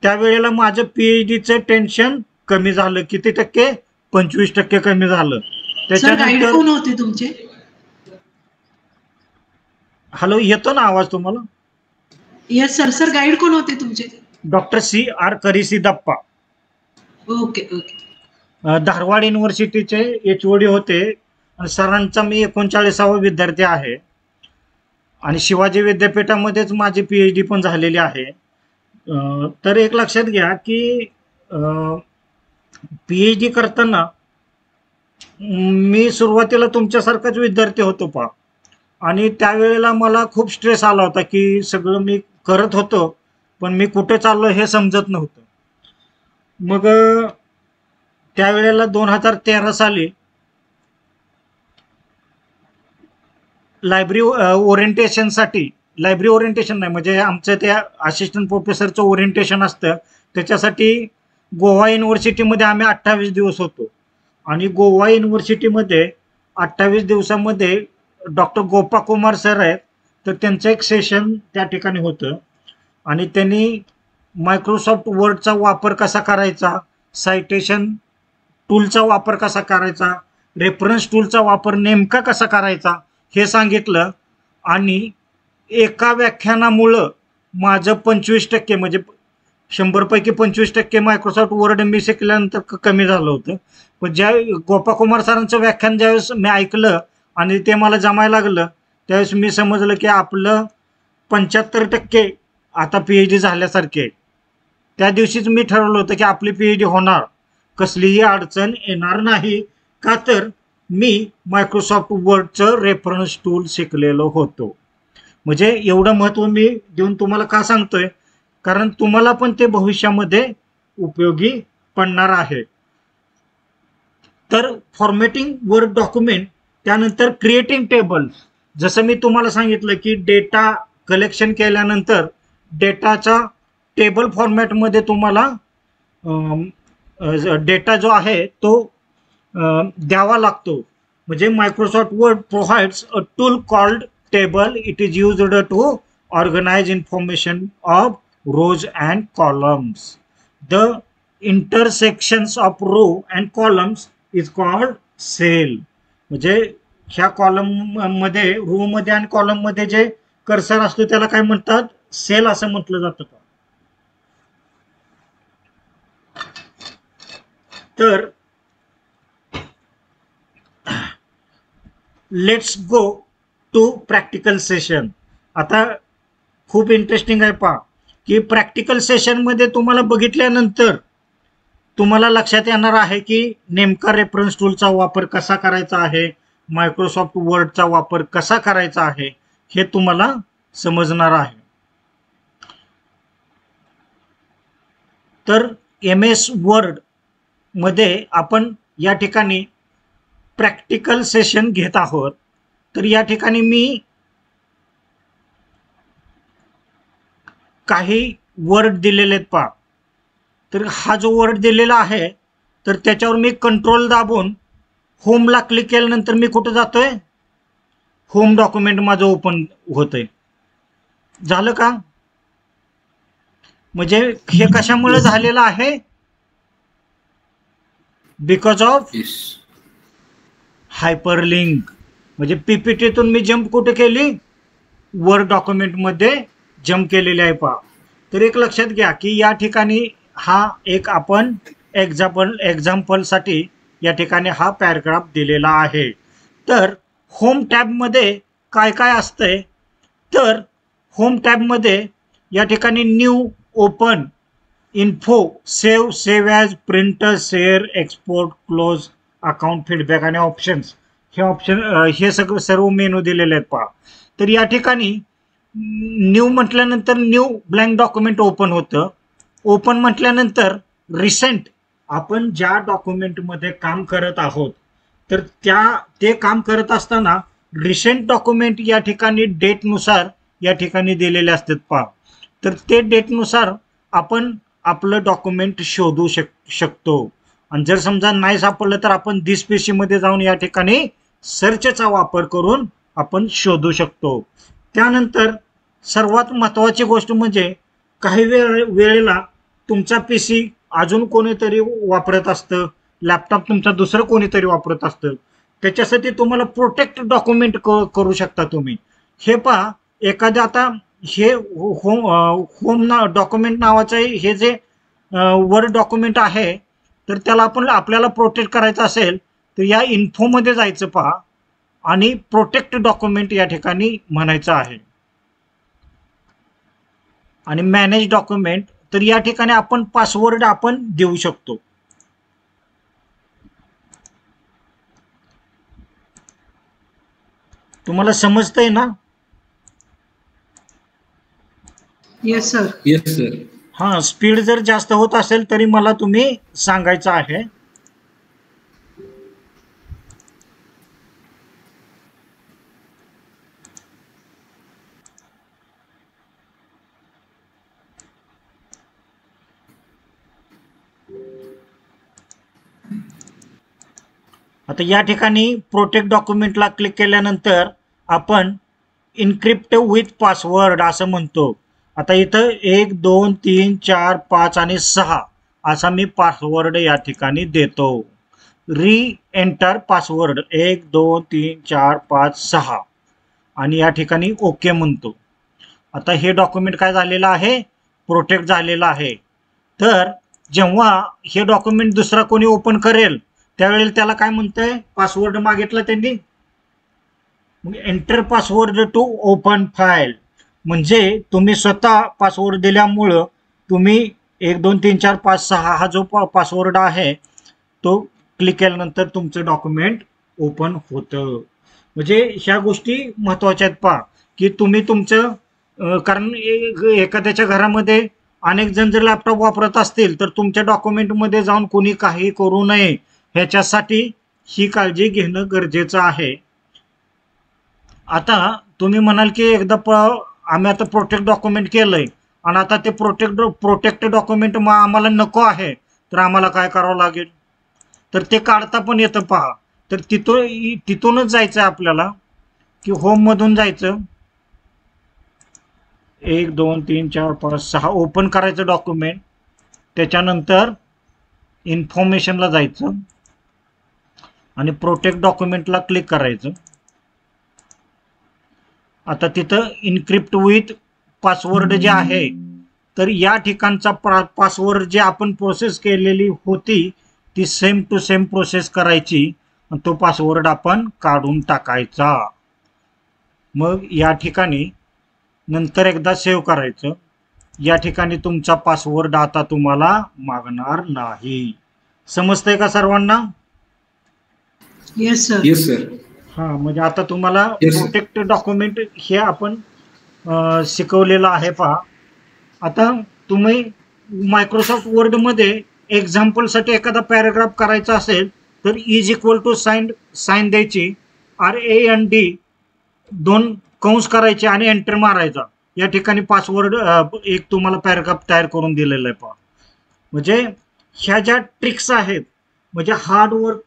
त्यावेळेला माझं PhDचं टेन्शन कमी झालं. किती टक्के? 25% कमी झालं. त्याच्यानंतर कोण होते तुमचे? हॅलो, येतो ना आवाज तुम्हाला? Yes sir. सर गाईड कोण होते तुमचे? Doctor CR Karisiddappa. Okay okay. Dharwad युनिव्हर्सिटीचे HOD होते. सरांचा मी 39वा विद्यार्थी आहे आणि शिवाजी विद्यापीठामध्येच माझी PhD पण झालेली आहे. तर एक लक्षात घ्या की PhD करताना मी सुरुवातीला तुमच्यासारखाच विद्यार्थी होतो पहा आणि त्यावेळेला मला खूप स्ट्रेस आला होता की सगळं मी करत होतो पण मी कुठे चाललो हे समजत नव्हतं. मग त्यावेळेला 2013 साली लायब्ररी ओरिएंटेशनसाठी, लायब्ररी ओरिएंटेशन नाही म्हणजे आमचं त्या असिस्टंट प्रोफेसरचं ओरिएंटेशन असतं, त्याच्यासाठी गोवा युनिव्हर्सिटीमध्ये आम्ही 28 दिवस होतो आणि गोवा युनिव्हर्सिटीमध्ये 28 दिवसामध्ये डॉक्टर गोपा कुमार सर आहेत, तर त्यांचं एक सेशन त्या ठिकाणी होतं आणि त्यांनी मायक्रोसॉफ्ट वर्डचा वापर कसा करायचा, सायटेशन टूलचा वापर कसा करायचा, रेफरन्स टूलचा वापर नेमका कसा करायचा हे सांगितलं आणि एका व्याख्यानामुळं माझं 25% म्हणजे 100 पैकी 25% मायक्रोसॉफ्ट वर्ड मी शिकल्यानंतर कमी झालं होतं. पण ज्या गोपाकुमार सरांचं व्याख्यान ज्यावेळेस मी ऐकलं आणि ते मला जमायला लागलं त्यावेळेस मी समजलं की आपलं 75% आता PhD झाल्यासारखे. त्या दिवशीच मी ठरवलं होतं की आपली PhD होणार, कसलीही अडचण येणार नाही, का तर मी मायक्रोसॉफ्ट वर्डचं रेफरन्स टूल शिकलेलो होतो. म्हणजे एवढं महत्त्व मी देऊन तुम्हाला का सांगतोय, कारण तुम्हाला पण ते भविष्यामध्ये उपयोगी पडणार आहे. तर फॉर्मॅटिंग वर्ड डॉक्युमेंट, त्यानंतर क्रिएटिंग टेबल्स. जसं मी तुम्हाला सांगितलं की डेटा कलेक्शन केल्यानंतर डेटाचा टेबल फॉर्मॅटमध्ये तुम्हाला डेटा जो आहे तो द्यावा लागतो. म्हणजे Microsoft word provides a tool called table. It is used to organise information of rows and columns. The intersections of row and columns is called cell. म्हणजे ह्या कॉलम मध्ये, रो मध्ये आणि कॉलम मध्ये जे कर्सर असतो त्याला काय म्हणतात? सेल असं म्हटलं जातं. तर let's go to practical session. आता खूप इंटरेस्टिंग आहे पहा की प्रॅक्टिकल सेशन मध्ये तुम्हाला बघितल्यानंतर तुम्हाला लक्षात येणार आहे की नेमका रेफरन्स टूलचा वापर कसा करायचा आहे, मायक्रोसॉफ्ट वर्डचा वापर कसा करायचा आहे हे तुम्हाला समजणार आहे. तर MS वर्ड मध्ये आपण या ठिकाणी प्रॅक्टिकल सेशन घेत आहोत. तर या ठिकाणी मी काही वर्ड दिलेले आहेत पहा. तर हा जो वर्ड दिलेला आहे तर त्याच्यावर मी कंट्रोल दाबून होमला क्लिक केल्यानंतर मी कुठे जातोय? होम डॉक्युमेंट माझं ओपन होतंय. झालं का? म्हणजे हे कशामुळे झालेलं आहे? Because of hyperlink. म्हणजे पीपीटीतून मी जम्प कुठे केली? वर्ड डॉक्युमेंट मध्ये जम्प केलेले आहे पहा. तर एक लक्षात घ्या की या ठिकाणी हा एक आपण एक्झाम्पल साठी या ठिकाणी हा पॅराग्राफ दिलेला आहे. तर होम टॅब मध्ये काय काय असतंय? तर होम टॅब मध्ये या ठिकाणी new, open, info, save as, print, share, export, close, account, feedback आणि ऑप्शन्स हे सर्व मेनू दिलेले आहेत पहा. तर या ठिकाणी न्यू म्हटल्यानंतर न्यू ब्लँक डॉक्युमेंट ओपन होतं. ओपन म्हटल्यानंतर रिसेंट, आपण ज्या डॉक्युमेंटमध्ये काम करत आहोत तर ते काम करत असताना रिसेंट डॉक्युमेंट या ठिकाणी डेटनुसार या ठिकाणी दिलेले असतात पहा. तर ते डेटनुसार आपण आपलं डॉक्युमेंट शोधू शकतो. आणि जर समजा नाही सापडलं तर आपण दिस पीसी मध्ये जाऊन या ठिकाणी सर्चचा वापर करून आपण शोधू शकतो. त्यानंतर सर्वात महत्त्वाची गोष्ट म्हणजे काही वेळेला तुमचा पीसी अजून कोणीतरी वापरत असतं, लॅपटॉप तुमचा दुसरं कोणीतरी वापरत असतं. त्याच्यासाठी तुम्हाला प्रोटेक्ट डॉक्युमेंट करू शकता तुम्ही. हे पहा, एखाद्या आता हे होम डॉक्युमेंट नावाचं हे जे वर्ड डॉक्युमेंट आहे तर त्याला आपल्याला प्रोटेक्ट करायचं असेल तर या इन्फोमध्ये जायचं पहा आणि प्रोटेक्ट डॉक्युमेंट या ठिकाणी म्हणायचं आहे. आणि मॅनेज डॉक्युमेंट, तर या ठिकाणी आपण पासवर्ड आपण देऊ शकतो. तुम्हाला समजतंय ना? Yes sir. Yes sir. हां, स्पीड जर जास्त होत असेल तरी मला तुम्ही सांगायचं आहे. आता या ठिकाणी प्रोटेक्ट डॉक्युमेंटला क्लिक केल्यानंतर आपण इनक्रिप्ट विथ पासवर्ड असं म्हणतो. आता इथं 1 2 3 4 5 आणि 6 असा मी पासवर्ड या ठिकाणी देतो. री एंटर पासवर्ड 1 2 3 4 5 6 आणि या ठिकाणी ओके म्हणतो. आता हे डॉक्युमेंट काय झालेलं आहे? प्रोटेक्ट झालेलं आहे. तर जेव्हा हे डॉक्युमेंट दुसरा कोणी ओपन करेल त्यावेळेला त्याला काय म्हणतंय? पासवर्ड मागितला त्यांनी. मग enter password to open file, म्हणजे तुम्ही स्वतः पासवर्ड दिल्यामुळं तुम्ही 1 2 3 4 5 6 हा जो पासवर्ड आहे तो क्लिक केल्यानंतर तुमचं डॉक्युमेंट ओपन होतं. म्हणजे ह्या गोष्टी महत्त्वाच्या आहेत पहा की तुम्ही तुमचं कारण एखाद्याच्या घरामध्ये अनेक जण जर लॅपटॉप वापरत असतील तर तुमच्या डॉक्युमेंटमध्ये जाऊन कोणी काही करू नये ह्याच्यासाठी ही काळजी घेणं गरजेचं आहे. आता तुम्ही म्हणाल की एकदा आम्ही आता प्रोटेक्ट डॉक्युमेंट केलंय आणि आता ते प्रोटेक्ट डॉक्युमेंट आम्हाला नको आहे, तर आम्हाला काय करावं लागेल, तर ते काढता पण येतं पहा. तर तिथूनच जायचं आपल्याला, की होम मधून जायचं, 1 2 3 4 5 6 ओपन करायचं डॉक्युमेंट. त्याच्यानंतर इन्फॉर्मेशनला जायचं आणि प्रोटेक्ट डॉक्युमेंटला क्लिक करायचं. आता तिथं इनक्रिप्ट विथ पासवर्ड जे आहे, तर या ठिकाणचा पासवर्ड जे आपण प्रोसेस केलेली होती ती सेम टू सेम प्रोसेस करायची. तो पासवर्ड आपण काढून टाकायचा. मग या ठिकाणी नंतर एकदा सेव्ह करायचं. या ठिकाणी तुमचा पासवर्ड आता तुम्हाला मागणार नाही. समजतंय का सर्वांना? Yes sir. Yes sir. हा, म्हणजे आता तुम्हाला Yes, sir. प्रोटेक्ट डॉक्युमेंट हे आपण शिकवलेलं आहे पहा. आता तुम्ही मायक्रोसॉफ्ट वर्ड मध्ये एक्झाम्पल साठी एखादा पॅराग्राफ करायचा असेल तर इज इक्वल टू साइन द्यायची, RAND 2 कंस करायचे आणि एंटर मारायचा. या ठिकाणी पासवर्ड एक तुम्हाला पॅराग्राफ तयार करून दिलेला आहे पहा. म्हणजे ह्या ज्या ट्रिक्स आहेत, म्हणजे hard work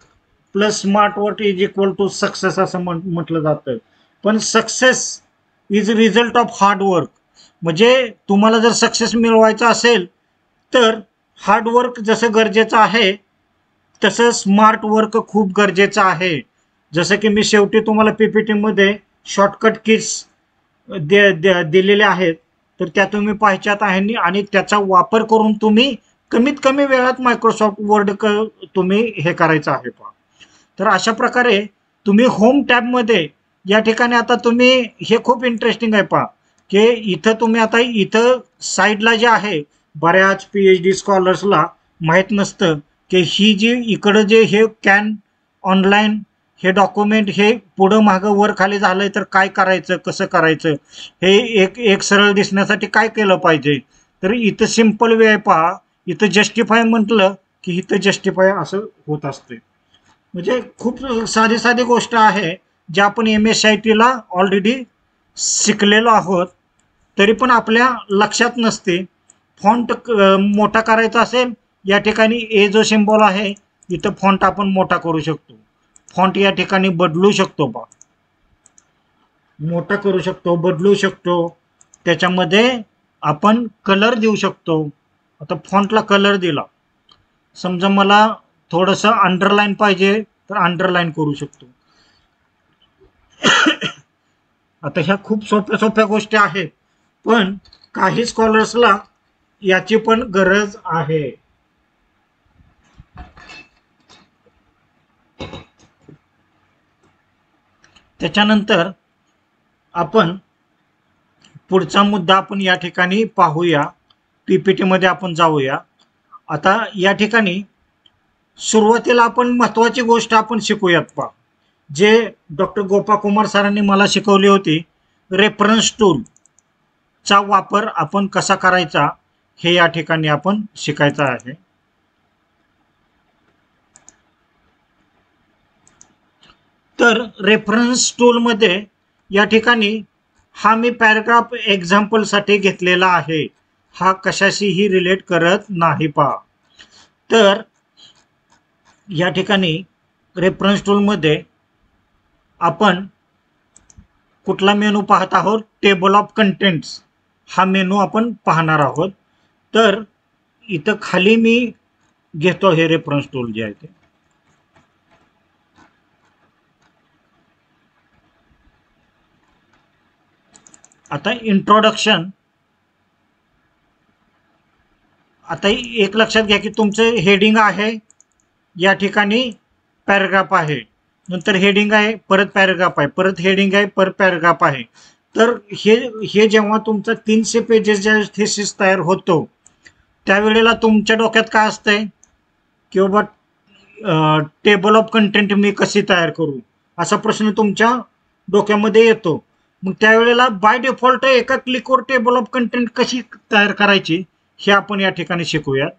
plus smart work is equal to success असं म्हटलं जातं. पण success is result of hard work. म्हणजे तुम्हाला जर सक्सेस मिळवायचा असेल तर हार्ड वर्क जसं गरजेचं आहे तसं स्मार्ट वर्क खूप गरजेचं आहे. जसं की मी शेवटी तुम्हाला PPT मध्ये शॉर्टकट कीज दिलेले आहेत, तर त्या तुम्ही पाहायच्यात आहे आणि त्याचा वापर करून तुम्ही कमीत कमी वेळात मायक्रोसॉफ्ट वर्ड तुम्ही हे करायचं आहे पहा. तर अशा प्रकारे तुम्ही होम टॅबमध्ये या ठिकाणी आता तुम्ही हे खूप इंटरेस्टिंग आहे पहा, की इथं तुम्ही आता इथं साईडला जे आहे, बऱ्याच PhD स्कॉलर्सला माहीत नसतं की ही जी इकडं जे हे कॅन ऑनलाईन हे डॉक्युमेंट हे पुढं मागं वर खाली झालंय तर काय करायचं, कसं करायचं, हे एक सरळ दिसण्यासाठी काय केलं पाहिजे. तर इथं सिम्पल वे आहे पहा. इथं जस्टिफाय म्हटलं की इथं जस्टिफाय असं होत असते. म्हणजे खूप साधी गोष्ट आहे जे आपण MSIT ला ऑलरेडी शिकलेलो आहोत, तरी पण आपल्या लक्षात नसते. फॉन्ट मोठा करायचा असेल, या ठिकाणी ए जो सिम्बॉल आहे इथं फॉन्ट आपण मोठा करू शकतो. फॉन्ट या ठिकाणी बदलू शकतो पहा, मोठा करू शकतो, बदलू शकतो. त्याच्यामध्ये आपण कलर देऊ शकतो. आता फॉन्टला कलर दिला, समजा मला थोडंसं अंडरलाईन पाहिजे तर अंडरलाईन करू शकतो. आता ह्या खूप सोप्या गोष्टी आहेत, पण काही स्कॉलर्सला याची पण गरज आहे. त्याच्यानंतर आपण पुढचा मुद्दा आपण या ठिकाणी पाहूया. PPT मध्ये आपण जाऊया. आता या ठिकाणी सुरुवातीला आपण महत्वाची गोष्ट आपण शिकूयात पहा, जे डॉक्टर गोपाकुमार सरांनी मला शिकवली होती. रेफरन्स टूल चा वापर आपण कसा करायचा हे या ठिकाणी आपण शिकायचं आहे. तर रेफरन्स टूल मध्ये या ठिकाणी हा मी पॅराग्राफ एक्झाम्पल साठी घेतलेला आहे. हा कशाशीही रिलेट करत नाही पहा. तर या ठिकाणी रेफरन्स टूल मध्ये आपण कुठला मेनू पाहत आहोत? टेबल ऑफ कंटेंट्स हा मेनू आपण पाहणार आहोत. तर इथं खाली मी घेतो हे रेफरन्स टूल जे आहे ते. आता इंट्रोडक्शन. आता एक लक्षात घ्या की तुमचं हेडिंग आहे, या ठिकाणी पॅराग्राफ आहे, नंतर हेडिंग आहे, परत पॅराग्राफ आहे, परत हेडिंग आहे, परत पॅराग्राफ आहे. तर हे जेव्हा तुमचा 300 पेजेसचा थेसिस तयार होतो त्यावेळेला तुमच्या डोक्यात काय असतंय की बाबा टेबल ऑफ कंटेंट मी कशी तयार करू, असा प्रश्न तुमच्या डोक्यामध्ये येतो. मग त्यावेळेला बाय डिफॉल्ट एका क्लिकवर टेबल ऑफ कंटेंट कशी तयार करायची हे आपण या ठिकाणी शिकूयात.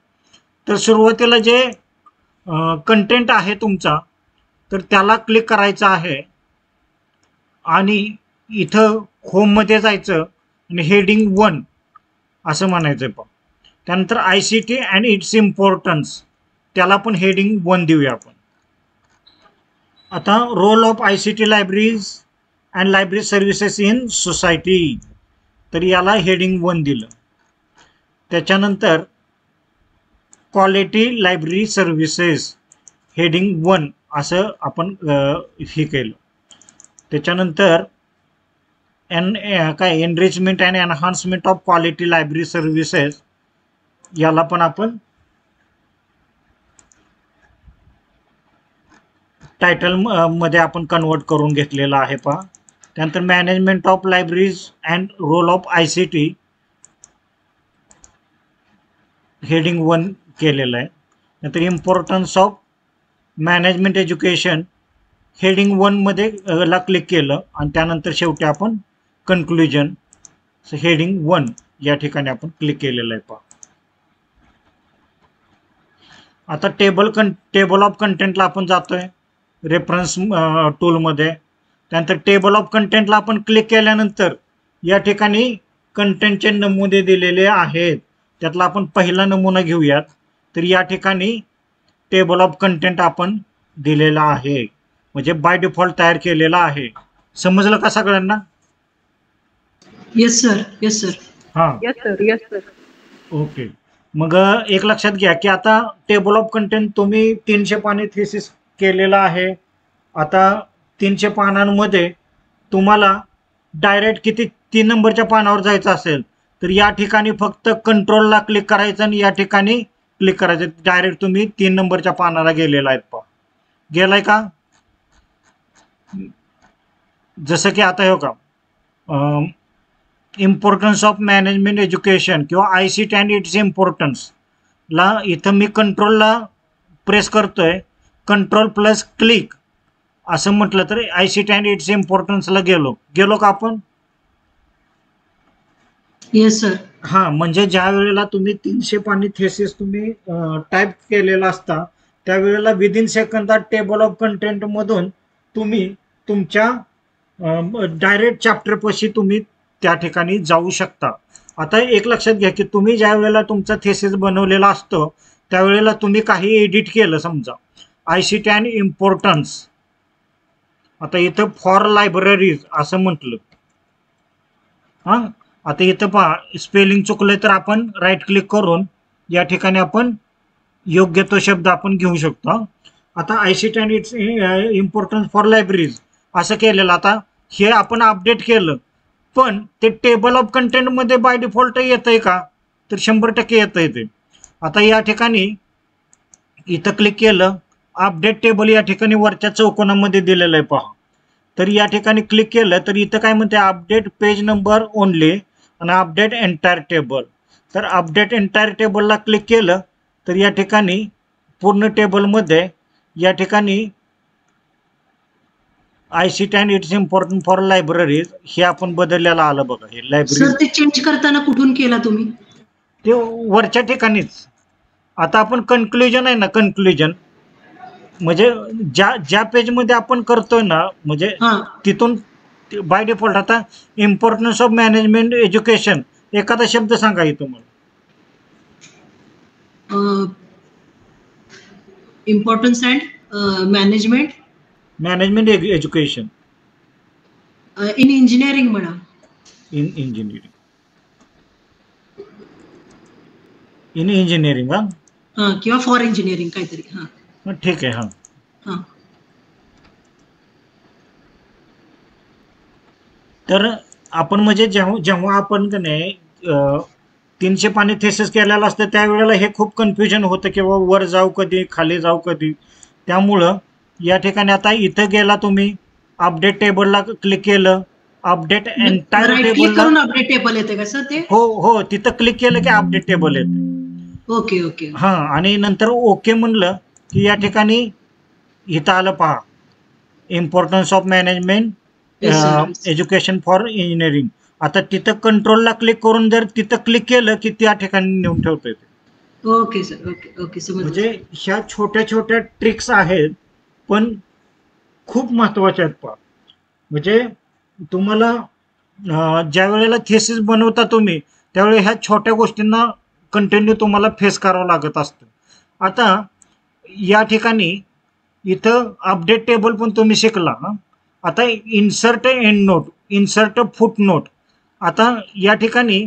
तर सुरुवातीला जे कंटेंट आहे तुमचा, तर त्याला क्लिक करायचं आहे आणि इथं होममध्ये जायचं आणि हेडिंग 1 असं म्हणायचं आहे. त्यानंतर ICT अँड इट्स इम्पॉर्टन्स, त्याला पण हेडिंग 1 देऊया आपण. आता role of ICT libraries and library services in society, तर याला हेडिंग 1 दिलं. त्याच्यानंतर क्वालिटी लायब्ररी सर्व्हिसेस हेडिंग 1 असं आपण हे केलं. त्याच्यानंतर काय enrichment and enhancement of quality library services, याला पण आपण टायटल मध्ये आपण कन्वर्ट करून घेतलेला आहे पहा. त्यानंतर management of libraries and role of ICT heading 1 केलेलं आहे. नंतर importance of management education heading 1 मध्ये ला क्लिक केलं आणि त्यानंतर शेवटी आपण कन्क्लुजन हेडिंग 1 या ठिकाणी आपण क्लिक केलेलं आहे पहा. आता टेबल ऑफ कंटेंटला आपण जातोय रेफरन्स टूलमध्ये. त्यानंतर टेबल ऑफ कंटेंटला आपण क्लिक केल्यानंतर या ठिकाणी कंटेंटचे नमुने दिलेले आहेत. त्यातला आपण पहिला नमुना घेऊयात. तर या ठिकाणी टेबल ऑफ कंटेंट आपण दिलेला आहे, म्हणजे बाय डिफॉल्ट तयार केलेला आहे. समजलं का सगळ्यांना? Yes sir, yes sir. हां, Yes, sir. Yes, sir. Okay. मग एक लक्षात घ्या की आता टेबल ऑफ कंटेंट तुम्ही 300 पानी थेसिस केलेला आहे. आता 300 पानांमध्ये तुम्हाला डायरेक्ट किती 3 नंबरच्या पानावर जायचं असेल तर या ठिकाणी फक्त कंट्रोलला क्लिक करायचं आणि या ठिकाणी क्लिक करायचं. डायरेक्ट तुम्ही 3 नंबरच्या पानाला गेलेला आहेत पहा. गेलाय का? जसं की आता हे का इम्पॉर्टन्स ऑफ मॅनेजमेंट एज्युकेशन किंवा ICT अँड इट्स इम्पॉर्टन्स ला इथं मी कंट्रोलला प्रेस करतोय, कंट्रोल प्लस क्लिक असं म्हटलं तर ICT अँड इट्स इम्पॉर्टन्सला गेलो का आपण? Yes sir. हां, म्हणजे ज्या वेळेला तुम्ही 300 पानी थेसिस तुम्ही टाईप केलेला असता त्यावेळेला विदिन सेकंदात टेबल ऑफ कंटेंट मधून तुम्ही तुमच्या डायरेक्ट चॅप्टर पाशी तुम्ही त्या ठिकाणी जाऊ शकता. आता एक लक्षात घ्या की तुम्ही ज्या वेळेला तुमचा थेसिस बनवलेला असतो त्यावेळेला तुम्ही काही एडिट केलं, समजा ICT अँड इम्पॉर्टन्स, आता इथं फॉर लायब्ररीज असं म्हटलं. हां, आता इथं पहा स्पेलिंग चुकलंय तर आपण राईट क्लिक करून या ठिकाणी आपण योग्य तो शब्द आपण घेऊ शकतो. आता ICT and it's importance for libraries असं केलेलं. आता हे आपण अपडेट केलं पण ते टेबल ऑफ कंटेंट मध्ये बाय डिफॉल्ट येतंय का? तर 100% येतंय ते. आता या ठिकाणी इथं क्लिक केलं, अपडेट टेबल या ठिकाणी वरच्या चौकोनामध्ये दिलेलं आहे पहा. तर या ठिकाणी क्लिक केलं तर इथं काय म्हणते अपडेट पेज नंबर ओनली आणि अपडेट एंटायर टेबल. तर अपडेट एंटायर टेबलला क्लिक केलं तर या ठिकाणी पूर्ण टेबलमध्ये या ठिकाणी ICT and it's important for libraries हे आपण बदललेलं आलं बघा. हे सर लायब्ररी ते चेंज करताना कुठून केला तुम्ही? ते वरच्या ठिकाणीच. आता आपण कन्क्लुजन आहे ना, कन्क्लुजन म्हणजे ज्या पेजमध्ये आपण करतोय ना, म्हणजे हां, तिथून बाय डिफॉल्ट आता इम्पॉर्टन्स ऑफ मॅनेजमेंट एज्युकेशन एखादा शब्द सांगा इथं मला. Importance and management education in engineering म्हणा. इन इंजिनिअरिंग हां, हां, किंवा फॉर इंजिनिअरिंग काहीतरी. हां, ठीक आहे. हां, हां. तर आपण म्हणजे जेव्हा आपण का नाही 300 पानी थेसिस केलेलं असतं त्यावेळेला हे खूप कन्फ्युजन होतं की वर जाऊ कधी खाली जाऊ कधी. त्यामुळं या ठिकाणी आता इथं गेला तुम्ही अपडेट टेबलला क्लिक केलं, अपडेट एंटायर राईट क्लिक टेबलला करून अपडेट टेबल येते का सर ते? हो तिथं क्लिक केलं की अपडेट टेबल येते. Okay okay. हां, आणि नंतर ओके म्हणलं की या ठिकाणी इथं आलं पहा importance of management Yes, sir. Education for engineering. आता तिथं कंट्रोलला क्लिक करून जर तिथं क्लिक केलं की त्या ठिकाणी नेऊन ठेवतोय ते. Okay sir. ओके समजलं. म्हणजे ह्या छोट्या छोट्या ट्रिक्स आहेत पण खूप महत्वाच्या आहेत पहा. म्हणजे तुम्हाला ज्या वेळेला थेसिस बनवता तुम्ही त्यावेळी ह्या छोट्या गोष्टींना कंटिन्यू तुम्हाला फेस करावं लागत असतं. आता या ठिकाणी इथं अपडेट टेबल पण तुम्ही शिकला. आता insert end note, insert foot note. आता या ठिकाणी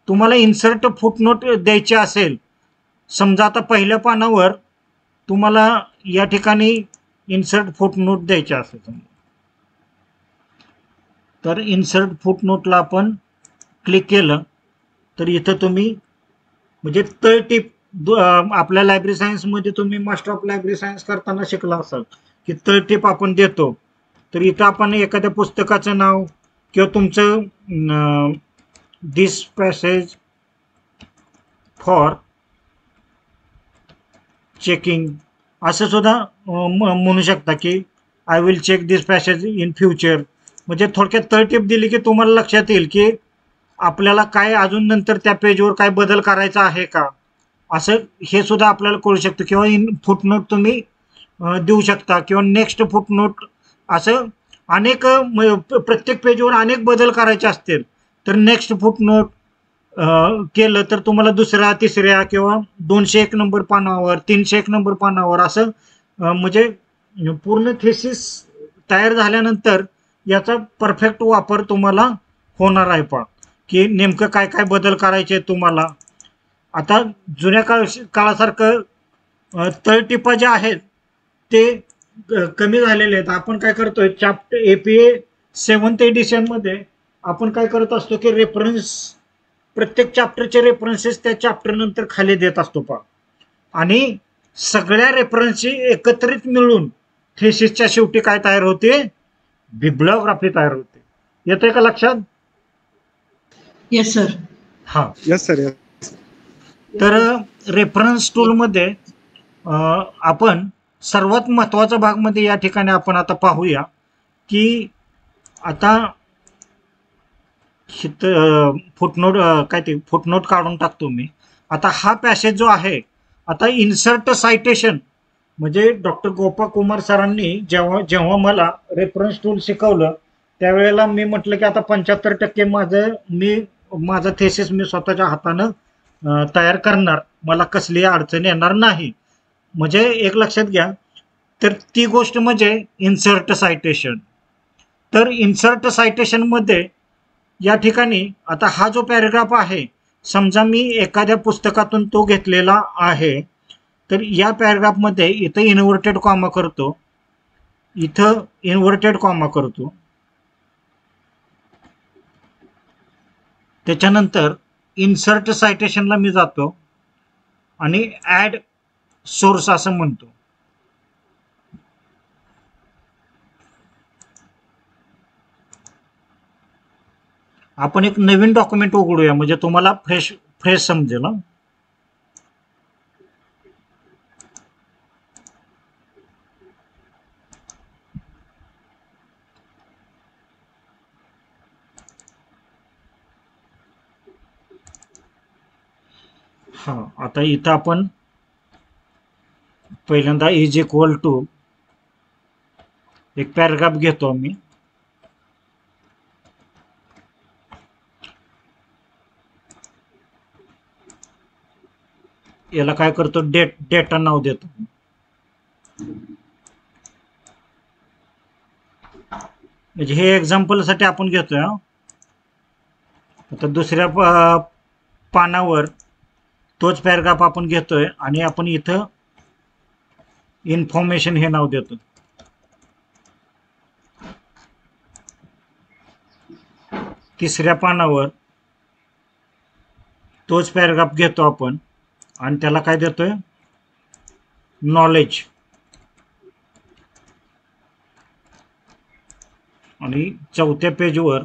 तुम्हाला इन्सर्ट फुट नोट द्यायची असेल, समजा आता पहिल्या पानावर तुम्हाला या ठिकाणी इन्सर्ट फुट नोट द्यायची असेल, तर इन्सर्ट फुट नोटला आपण क्लिक केलं तर इथं तुम्ही म्हणजे तळटीप आपल्या लायब्ररी सायन्समध्ये तुम्ही मास्टर ऑफ लायब्ररी सायन्स करताना शिकला असाल की तळटीप आपण देतो. तर इथं आपण एखाद्या पुस्तकाचं नाव किंवा तुमचं दिस पॅसेज फॉर चेकिंग असं सुद्धा म्हणू शकता की I will check this passage in future. म्हणजे थोडक्यात तळटीप दिली की तुम्हाला लक्षात येईल की आपल्याला काय अजून नंतर त्या पेजवर काय बदल करायचा आहे का, असं हे सुद्धा आपल्याला कळू शकतं. किंवा फुटनोट तुम्ही देऊ शकता किंवा नेक्स्ट फुटनोट, असं अनेक प्रत्येक पेजवर अनेक बदल करायचे असतील तर नेक्स्ट फुटनोट केलं तर तुम्हाला दुसऱ्या तिसऱ्या किंवा 201 नंबर पानावर 301 नंबर पानावर असं म्हणजे पूर्ण थेसिस तयार झाल्यानंतर याचा परफेक्ट वापर तुम्हाला होणार आहे. पहा की नेमकं काय काय बदल करायचे तुम्हाला. आता जुन्या काळासारखं तळटिपा ज्या आहेत ते कमी झालेले आहेत. आपण काय करतोय चॅप्टर APA 7th एडिशनमध्ये आपण काय करत असतो की रेफरन्स, प्रत्येक चॅप्टरचे रेफरन्सेस त्या चॅप्टर नंतर खाली देत असतो. पहा आणि सगळ्या रेफरन्सची एकत्रित मिळून थेसिसच्या शेवटी काय तयार होते, बिब्लिओग्राफी तयार होते. येतंय का लक्षात? Yes sir. हा यस सर. तर रेफरन्स टूलमध्ये आपण सर्वात महत्त्वाचा भाग मध्ये या ठिकाणी आपण आता पाहूया की आता फुटनोट काय ते फुटनोट काढून टाकतो मी. आता हा पॅसेज जो आहे, आता इन्सर्ट सायटेशन म्हणजे डॉक्टर गोपा कुमार सरांनी जेव्हा मला रेफरन्स टूल शिकवलं त्यावेळेला मी म्हटलं की आता 75% माझं थेसिस मी स्वतःच्या हातानं तयार करणार, मला कसली अडचण येणार नाही. म्हणजे एक लक्षात घ्या, तर ती गोष्ट म्हणजे इन्सर्ट सायटेशन. तर इन्सर्ट सायटेशन मध्ये या ठिकाणी आता हा जो पॅराग्राफ आहे, समजा मी एखाद्या पुस्तकातून तो घेतलेला आहे, तर या पॅराग्राफ मध्ये इथं इन्व्हर्टेड कॉमा करतो, इथं इन्व्हर्टेड कॉमा करतो, त्याच्यानंतर इन्सर्ट सायटेशनला मी जातो आणि ऍड सोर्स असं म्हणतो. आपण एक नवीन डॉक्युमेंट उघडूया म्हणजे तुम्हाला फ्रेश समजेल. हा आता इथं आपण पहिल्यांदा इज इक्वल टू एक पॅराग्राफ घेतो आम्ही, याला काय करतो डेटा नाव देतो. म्हणजे हे एक्झाम्पल साठी आपण घेतोय. आता दुसऱ्या पानावर तोच पॅराग्राफ आपण घेतोय आणि आपण इथं इन्फॉर्मेशन हे नाव देतो. तिसऱ्या पानावर तोच पॅराग्राफ घेतो आपण आणि त्याला काय देतोय, नॉलेज. आणि चौथ्या पेजवर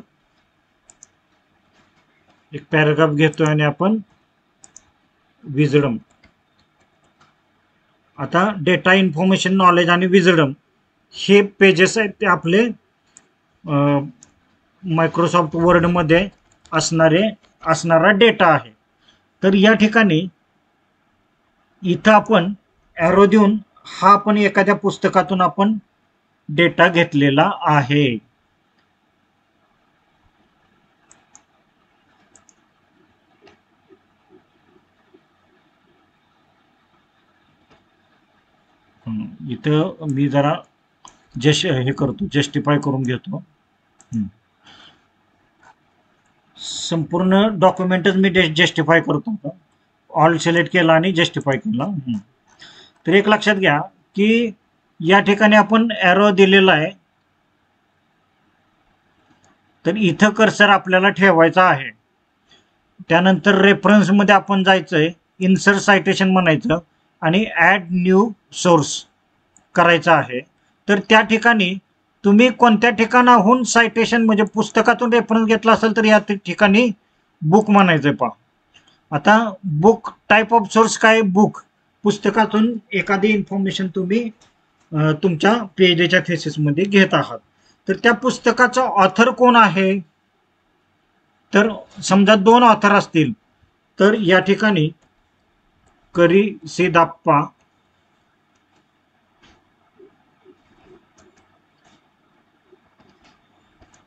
एक पॅराग्राफ घेतोय आणि आपण विजडम. आता डेटा, इन्फॉर्मेशन, नॉलेज आणि विजडम हे पेजेस आहेत ते आपले मायक्रोसॉफ्ट वर्डमध्ये असणारा डेटा आहे. तर या ठिकाणी इथं आपण ॲरो देऊन हा आपण एखाद्या पुस्तकातून आपण डेटा घेतलेला आहे. इथं मी जरा हे करतो, जस्टिफाय करून घेतो. संपूर्ण डॉक्युमेंटच मी जस्टिफाय करतो. ऑल सिलेक्ट केला आणि जस्टिफाय केला. तर एक लक्षात घ्या की या ठिकाणी आपण एरो दिलेला आहे, तर इथं कर्सर आपल्याला ठेवायचा आहे. त्यानंतर रेफरन्समध्ये आपण जायचंय, इन्सर्ट सायटेशन म्हणायचं आणि ॲड न्यू सोर्स करायचा आहे. तर त्या ठिकाणी तुम्ही कोणत्या ठिकाणाहून सायटेशन म्हणजे पुस्तकातून रेफरन्स घेतला असेल तर या ठिकाणी बुक म्हणायचं. पहा आता बुक टाईप ऑफ सोर्स काय, बुक. पुस्तकातून एखादी इन्फॉर्मेशन तुम्ही तुमच्या पीएचडीच्या थेसिसमध्ये घेत आहात. तर त्या पुस्तकाचा ऑथर कोण आहे, तर समजा 2 ऑथर असतील तर या ठिकाणी करिसिदाप्पा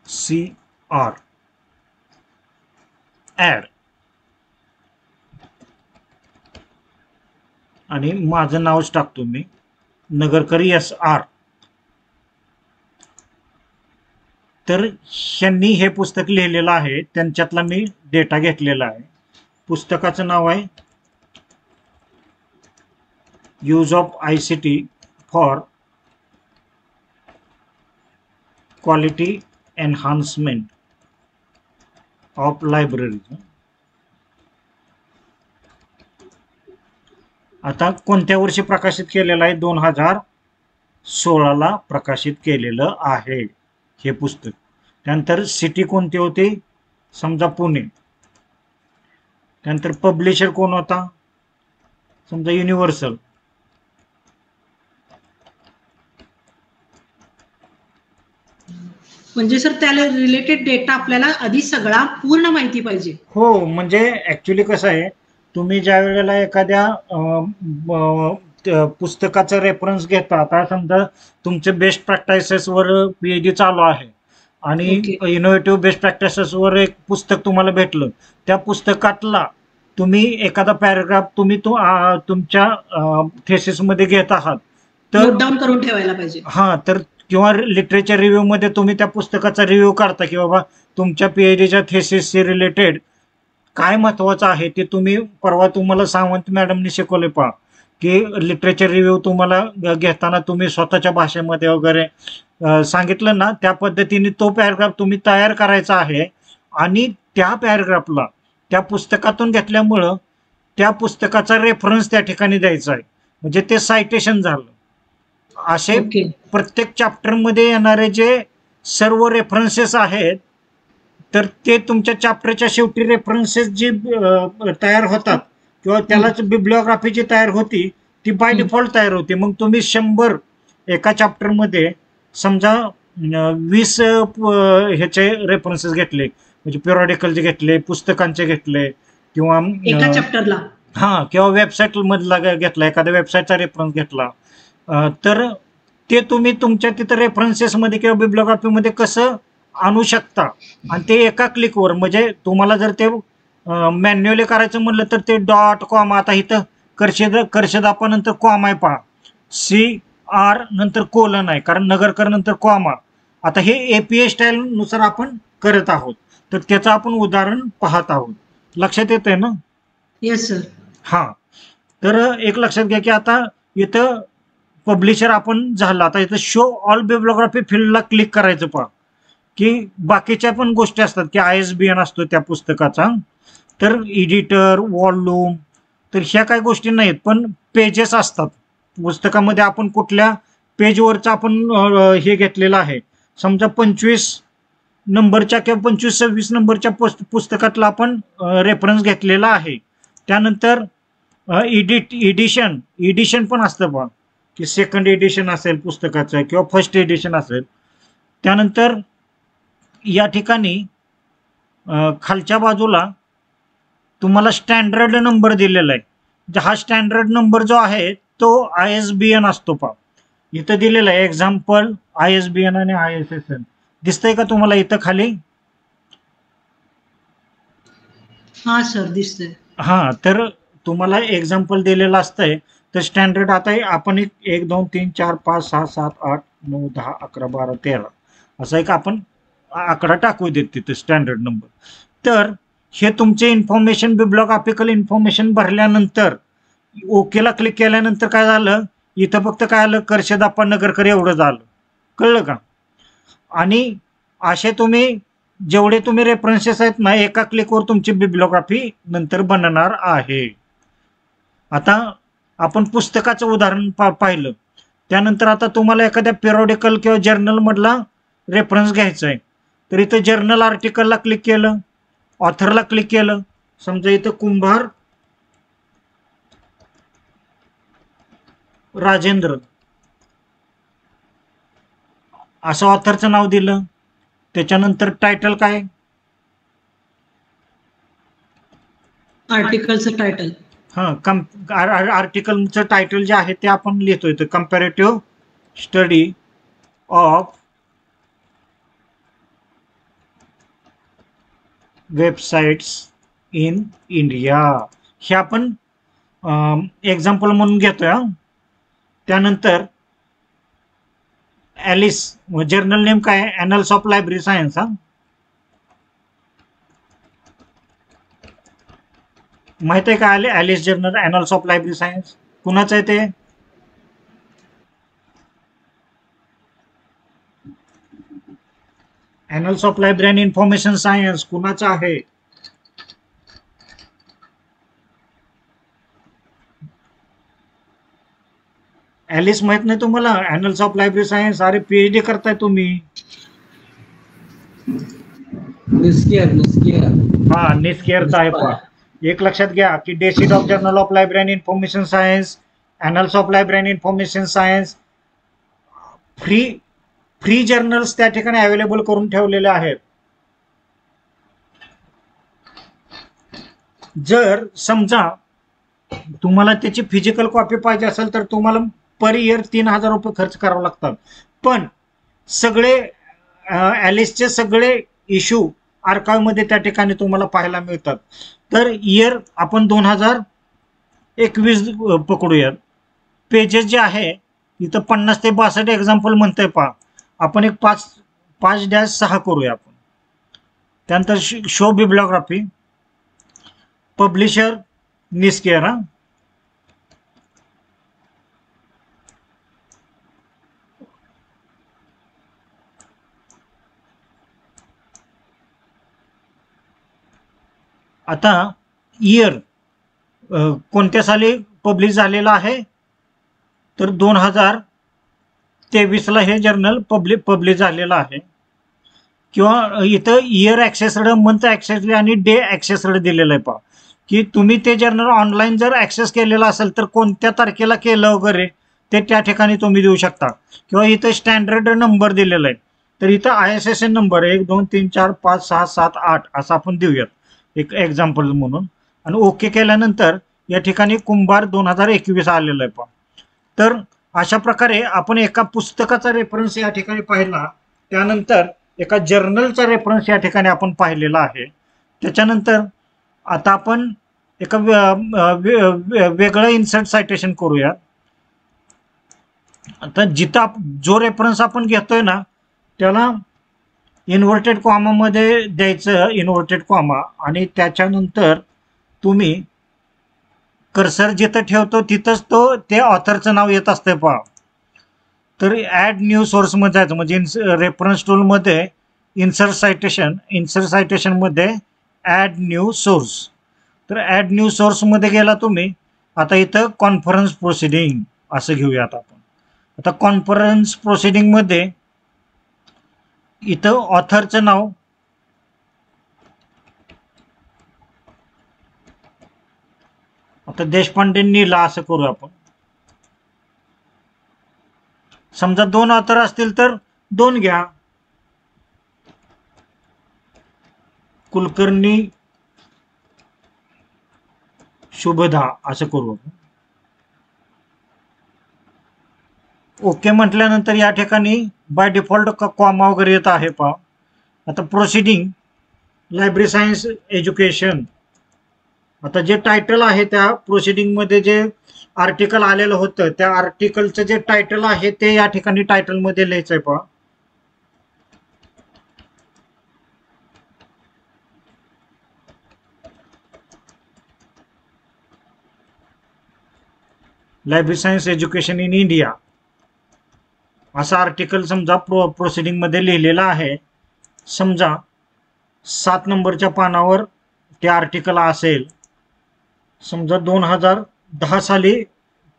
CR ॲड आणि माझं नावच टाकतो मी, नगरकर SR. तर ह्यांनी हे पुस्तक लिहिलेलं आहे, त्यांच्यातला मी डेटा घेतलेला आहे. पुस्तकाचं नाव आहे use of ICT for quality enhancement of library. आता कोणत्या वर्षी प्रकाशित केलेलं आहे, 2016ला प्रकाशित केलेलं आहे हे पुस्तक. त्यानंतर सिटी कोणती होती, समजा पुणे. त्यानंतर पब्लिशर कोण होता, समजा युनिव्हर्सल. म्हणजे सर त्याला रिलेटेड डेटा आपल्याला आधी सगळा पूर्ण माहिती पाहिजे. हो, म्हणजे ऍक्च्युली कसं आहे, तुम्ही ज्या वेळेला एखाद्या पुस्तकाचा रेफरन्स घेता, आता समजा तुमचे बेस्ट प्रॅक्टिसेसवर पीएचडी चालू आहे आणि इनोव्हेटिव्ह बेस्ट प्रॅक्टिसेसवर एक पुस्तक तुम्हाला भेटलं, त्या पुस्तकातला तुम्ही एखादा पॅराग्राफ तुम्ही तुमच्या थेसिसमध्ये घेत आहात तर नोट डाऊन करून ठेवायला पाहिजे. हा, तर किंवा लिटरेचर रिव्ह्यू मध्ये तुम्ही त्या पुस्तकाचा रिव्ह्यू करता की बाबा तुमच्या पीएचडीच्या थेसिसशी रिलेटेड काय महत्वाचं आहे ते तुम्ही, परवा तुम्हाला सावंत मॅडमनी शिकवले पहा की लिटरेचर रिव्ह्यू तुम्हाला घेताना तुम्ही स्वतःच्या भाषेमध्ये वगैरे सांगितलं ना, त्या पद्धतीने तो पॅराग्राफ तुम्ही तयार करायचा आहे आणि त्या पॅराग्राफला त्या पुस्तकातून घेतल्यामुळं त्या पुस्तकाचा रेफरन्स त्या ठिकाणी द्यायचा आहे, म्हणजे ते सायटेशन झालं. असे प्रत्येक चॅप्टरमध्ये येणारे जे सर्व रेफरन्सेस आहेत तर ते तुमच्या चॅप्टरच्या शेवटी रेफरन्सेस जी तयार होतात किंवा त्यालाच बिब्लिओग्राफी जी तयार होती ती बाय डिफॉल्ट तयार होते. मग तुम्ही 100 एका चॅप्टरमध्ये समजा 20 ह्याचे रेफरन्सेस घेतले, म्हणजे पिरियॉडिकलचे घेतले, पुस्तकांचे घेतले किंवा एका चॅप्टरला किंवा वेबसाईट मधला घेतला, एखाद्या वेबसाईटचा रेफरन्स घेतला, तर ते तुम्ही तुमच्या तिथं रेफरन्सेसमध्ये किंवा बिब्लिओग्राफीमध्ये कसं आणू शकता. आणि ते एका क्लिकवर, म्हणजे तुम्हाला जर ते मॅन्युअली करायचं म्हणलं तर ते डॉट कॉमा, आता इथं कर्षदापा नंतर कॉमा आहे पहा, CR नंतर कोलन आहे, कारण नगरकर नंतर कॉमा. आता हे APA स्टाईल नुसार आपण करत आहोत, तर त्याचं आपण उदाहरण पाहत आहोत. लक्षात येत आहे ना? Yes sir. हा, तर एक लक्षात घ्या की आता इथं पब्लिशर आपण झाला, आता इथं शो ऑल बिब्लिओग्राफी फील्डला क्लिक करायचं पहा की बाकीच्या पण गोष्टी असतात की ISBN असतो त्या पुस्तकाचा, तर एडिटर, वॉल्यूम, तर ह्या काही गोष्टी नाहीत, पण पेजेस असतात पुस्तकामध्ये. आपण कुठल्या पेजवरचं आपण हे घेतलेलं आहे, समजा 25 नंबरच्या किंवा 25-26 नंबरच्या पुस्तकातला आपण रेफरन्स घेतलेला आहे. त्यानंतर एडिशन पण असतं पहा की सेकंड एडिशन असेल पुस्तकाचं किंवा फर्स्ट एडिशन असेल. त्यानंतर या ठिकाणी खालच्या बाजूला तुम्हाला स्टँडर्ड नंबर दिलेला आहे. हा स्टँडर्ड नंबर जो आहे तो ISBN असतो पहा, इथं दिलेला आहे. एक्झाम्पल ISBN आणि ISSN दिसतंय का तुम्हाला इथं खाली? हा सर, दिसतंय. हा, तर तुम्हाला एक्झाम्पल दिलेलं असतंय, तर स्टँडर्ड आता आपण 1 2 3 4 5 6 7 8 9 10 11 12 13 असा एक आपण आकडा टाकू देत तिथे स्टँडर्ड नंबर. तर हे तुमचे इन्फॉर्मेशन बिब्लिओग्राफिकल इन्फॉर्मेशन भरल्यानंतर ओकेला क्लिक केल्यानंतर काय झालं, इथं फक्त काय आलं, कर्षदाप्पा नगरकर एवढं झालं. कळलं का? आणि असे तुम्ही जेवढे तुम्ही रेफरन्सेस आहेत ना, एका क्लिकवर तुमची बिब्लिओग्राफी नंतर बनणार आहे. आता आपण पुस्तकाचं उदाहरण पाहिलं, त्यानंतर आता तुम्हाला एखाद्या पिरियडिकल किंवा जर्नल मधला रेफरन्स घ्यायचा आहे, तर इथं जर्नल आर्टिकलला क्लिक केलं, ऑथरला क्लिक केलं. समजा इथं कुंभार राजेंद्र असं ऑथरचं नाव दिलं. त्याच्यानंतर टायटल काय, आर्टिकलचं टायटल, आर्टिकलचं टायटल जे आहे ते आपण लिहितोय, तर comparative study of websites in India, हे आपण एक्झाम्पल म्हणून घेतोय. त्यानंतर ॲलिस, जर्नल नेम काय, ॲनल्स ऑफ लायब्ररी सायन्स. माहित आहे का ALIS journal, annals of library science कुणाचं आहे ते? Annals of library and information science कुणाचं आहे? ॲलिस माहित नाही तुम्हाला? ॲनल्स ऑफ लायब्ररी सायन्स, अरे PhD करताय तुम्ही. हा, निस्केअरचा आहे. पहा, एक लक्षात घ्या की डेसिड of journal of library and information science, annals of library and information science, free journals त्या ठिकाणी अवेलेबल करून ठेवलेले आहेत. जर समजा तुम्हाला त्याची फिजिकल कॉपी पाहिजे असेल तर तुम्हाला पर इयर 3000 रुपये खर्च करावे लागतात. पण सगळे ॲलिसचे सगळे इश्यू आर्काइव्हमध्ये त्या ठिकाणी तुम्हाला पाहायला मिळतात. तर इयर आपण 2021 पकडूयात. पेजेस जे आहे इथं 50 ते 62 एक्झाम्पल म्हणतंय. पहा, आपण एक 5-6 करूया आपण. त्यानंतर शो बिब्लिओग्राफी, पब्लिशर निस्केअर. आता इयर कोणत्या साली पब्लिश झालेलं आहे, तर 2023ला हे जर्नल पब्लिश झालेलं आहे. किंवा इथं इयर ॲक्सेसड, मंथ ॲक्सेसड आणि डे ॲक्सेसड दिलेलं आहे. पहा की तुम्ही ते जर्नल ऑनलाईन जर ॲक्सेस केलेलं असेल तर कोणत्या तारखेला केलं वगैरे ते त्या ठिकाणी तुम्ही देऊ शकता. किंवा इथं स्टँडर्ड नंबर दिलेला आहे, तर इथं ISSN नंबर 1 2 3 4 5 6 7 8 असं आपण देऊयात एक एक्झाम्पल म्हणून. आणि ओके केल्यानंतर या ठिकाणी कुंभार 2021 आलेलं आहे. पहा, तर अशा प्रकारे आपण एका पुस्तकाचा रेफरन्स या ठिकाणी पाहिला, त्यानंतर एका जर्नलचा रेफरन्स या ठिकाणी आपण पाहिलेला आहे. त्याच्यानंतर आता आपण एका वेगळं इन्सर्ट सायटेशन करूया. आता जिथं जो रेफरन्स आपण घेतोय ना त्याला इन्व्हर्टेड कॉमामध्ये द्यायचं, इन्व्हर्टेड कॉमा, आणि त्याच्यानंतर तुम्ही कर्सर जिथं ठेवतो तिथंच ते ऑथरचं नाव येत असतंय. पहा, तर ॲड न्यू सोर्समध्ये जायचं, म्हणजे रेफरन्स टूलमध्ये इन्सर्ट सायटेशनमध्ये ॲड न्यू सोर्स. तर ॲड न्यू सोर्समध्ये गेला तुम्ही. आता इथं कॉन्फरन्स प्रोसिडिंग असं घेऊयात आपण. आता कॉन्फरन्स प्रोसिडिंगमध्ये इथं ऑथरचं नाव, आता देशपांडेंनी ला असं करू आपण. समजा 2 ऑथर असतील तर 2 घ्या. कुलकर्णी शुभदा असं करू आपण. ओके म्हटल्यानंतर या ठिकाणी बाय डिफॉल्ट कॉमा वगैरे येत आहे. पहा, आता प्रोसिडिंग लायब्ररी सायन्स एज्युकेशन आता जे टायटल आहे त्या प्रोसिडिंग मध्ये जे आर्टिकल आलेलं होतं त्या आर्टिकलचं जे टायटल आहे ते या ठिकाणी टायटल मध्ये लिहायचंय पहा. Library science education in India असा आर्टिकल समजा प्रोसिडिंग मध्ये लिहिलेला आहे. समजा 7 नंबरच्या पानावर ते आर्टिकल असेल. समजा 2010 साली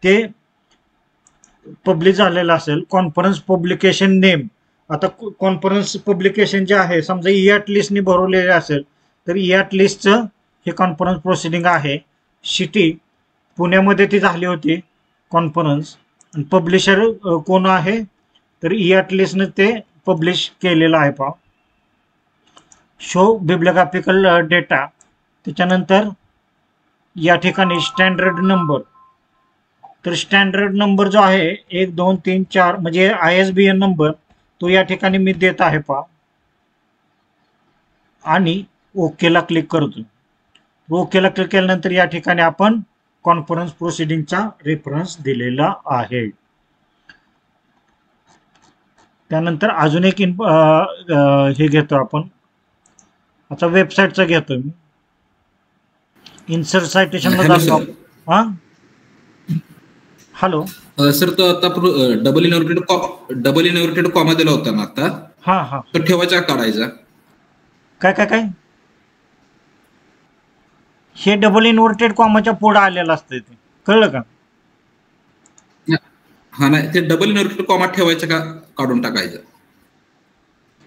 ते पब्लिश झालेलं असेल. कॉन्फरन्स पब्लिकेशन नेम, आता कॉन्फरन्स पब्लिकेशन जे आहे समजा इयाट लिस्टने भरवलेले असेल तर इयाट लिस्टचं हे कॉन्फरन्स प्रोसिडिंग आहे. सिटी पुण्यामध्ये ती झाली होती कॉन्फरन्स. आणि पब्लिशर कोण आहे तर इयाट लिस्टने ते पब्लिश केलेलं आहे पहा. शो बिब्लिओग्राफिकल डेटा, त्याच्यानंतर या ठिकाणी स्टँडर्ड नंबर, तर स्टँडर्ड नंबर जो आहे 1 2 3 4 म्हणजे ISBN नंबर तो या ठिकाणी मी देत आहे पहा. आणि ओकेला क्लिक करतो. ओकेला क्लिक केल्यानंतर या ठिकाणी आपण कॉन्फरन्स प्रोसिडिंगचा रेफरन्स दिलेला आहे. त्यानंतर अजून एक हे घेतो आपण, आता वेबसाईटचा घेतो मी. इन्सर्ट सायटेशनला जातो. हा हॅलो सर, तो आता डबल इनवर्टेड कॉमा दिला होता ना आता, हा हा तो ठेवायचा काढायचा? काय काय काय हे डबल इनवर्टेड कॉमाच्या पुढे आलेलं असतं ते, कळलं का? हा नाही, ते डबल इनवर्टेड कॉमा ठेवायचं का काढून टाकायचं?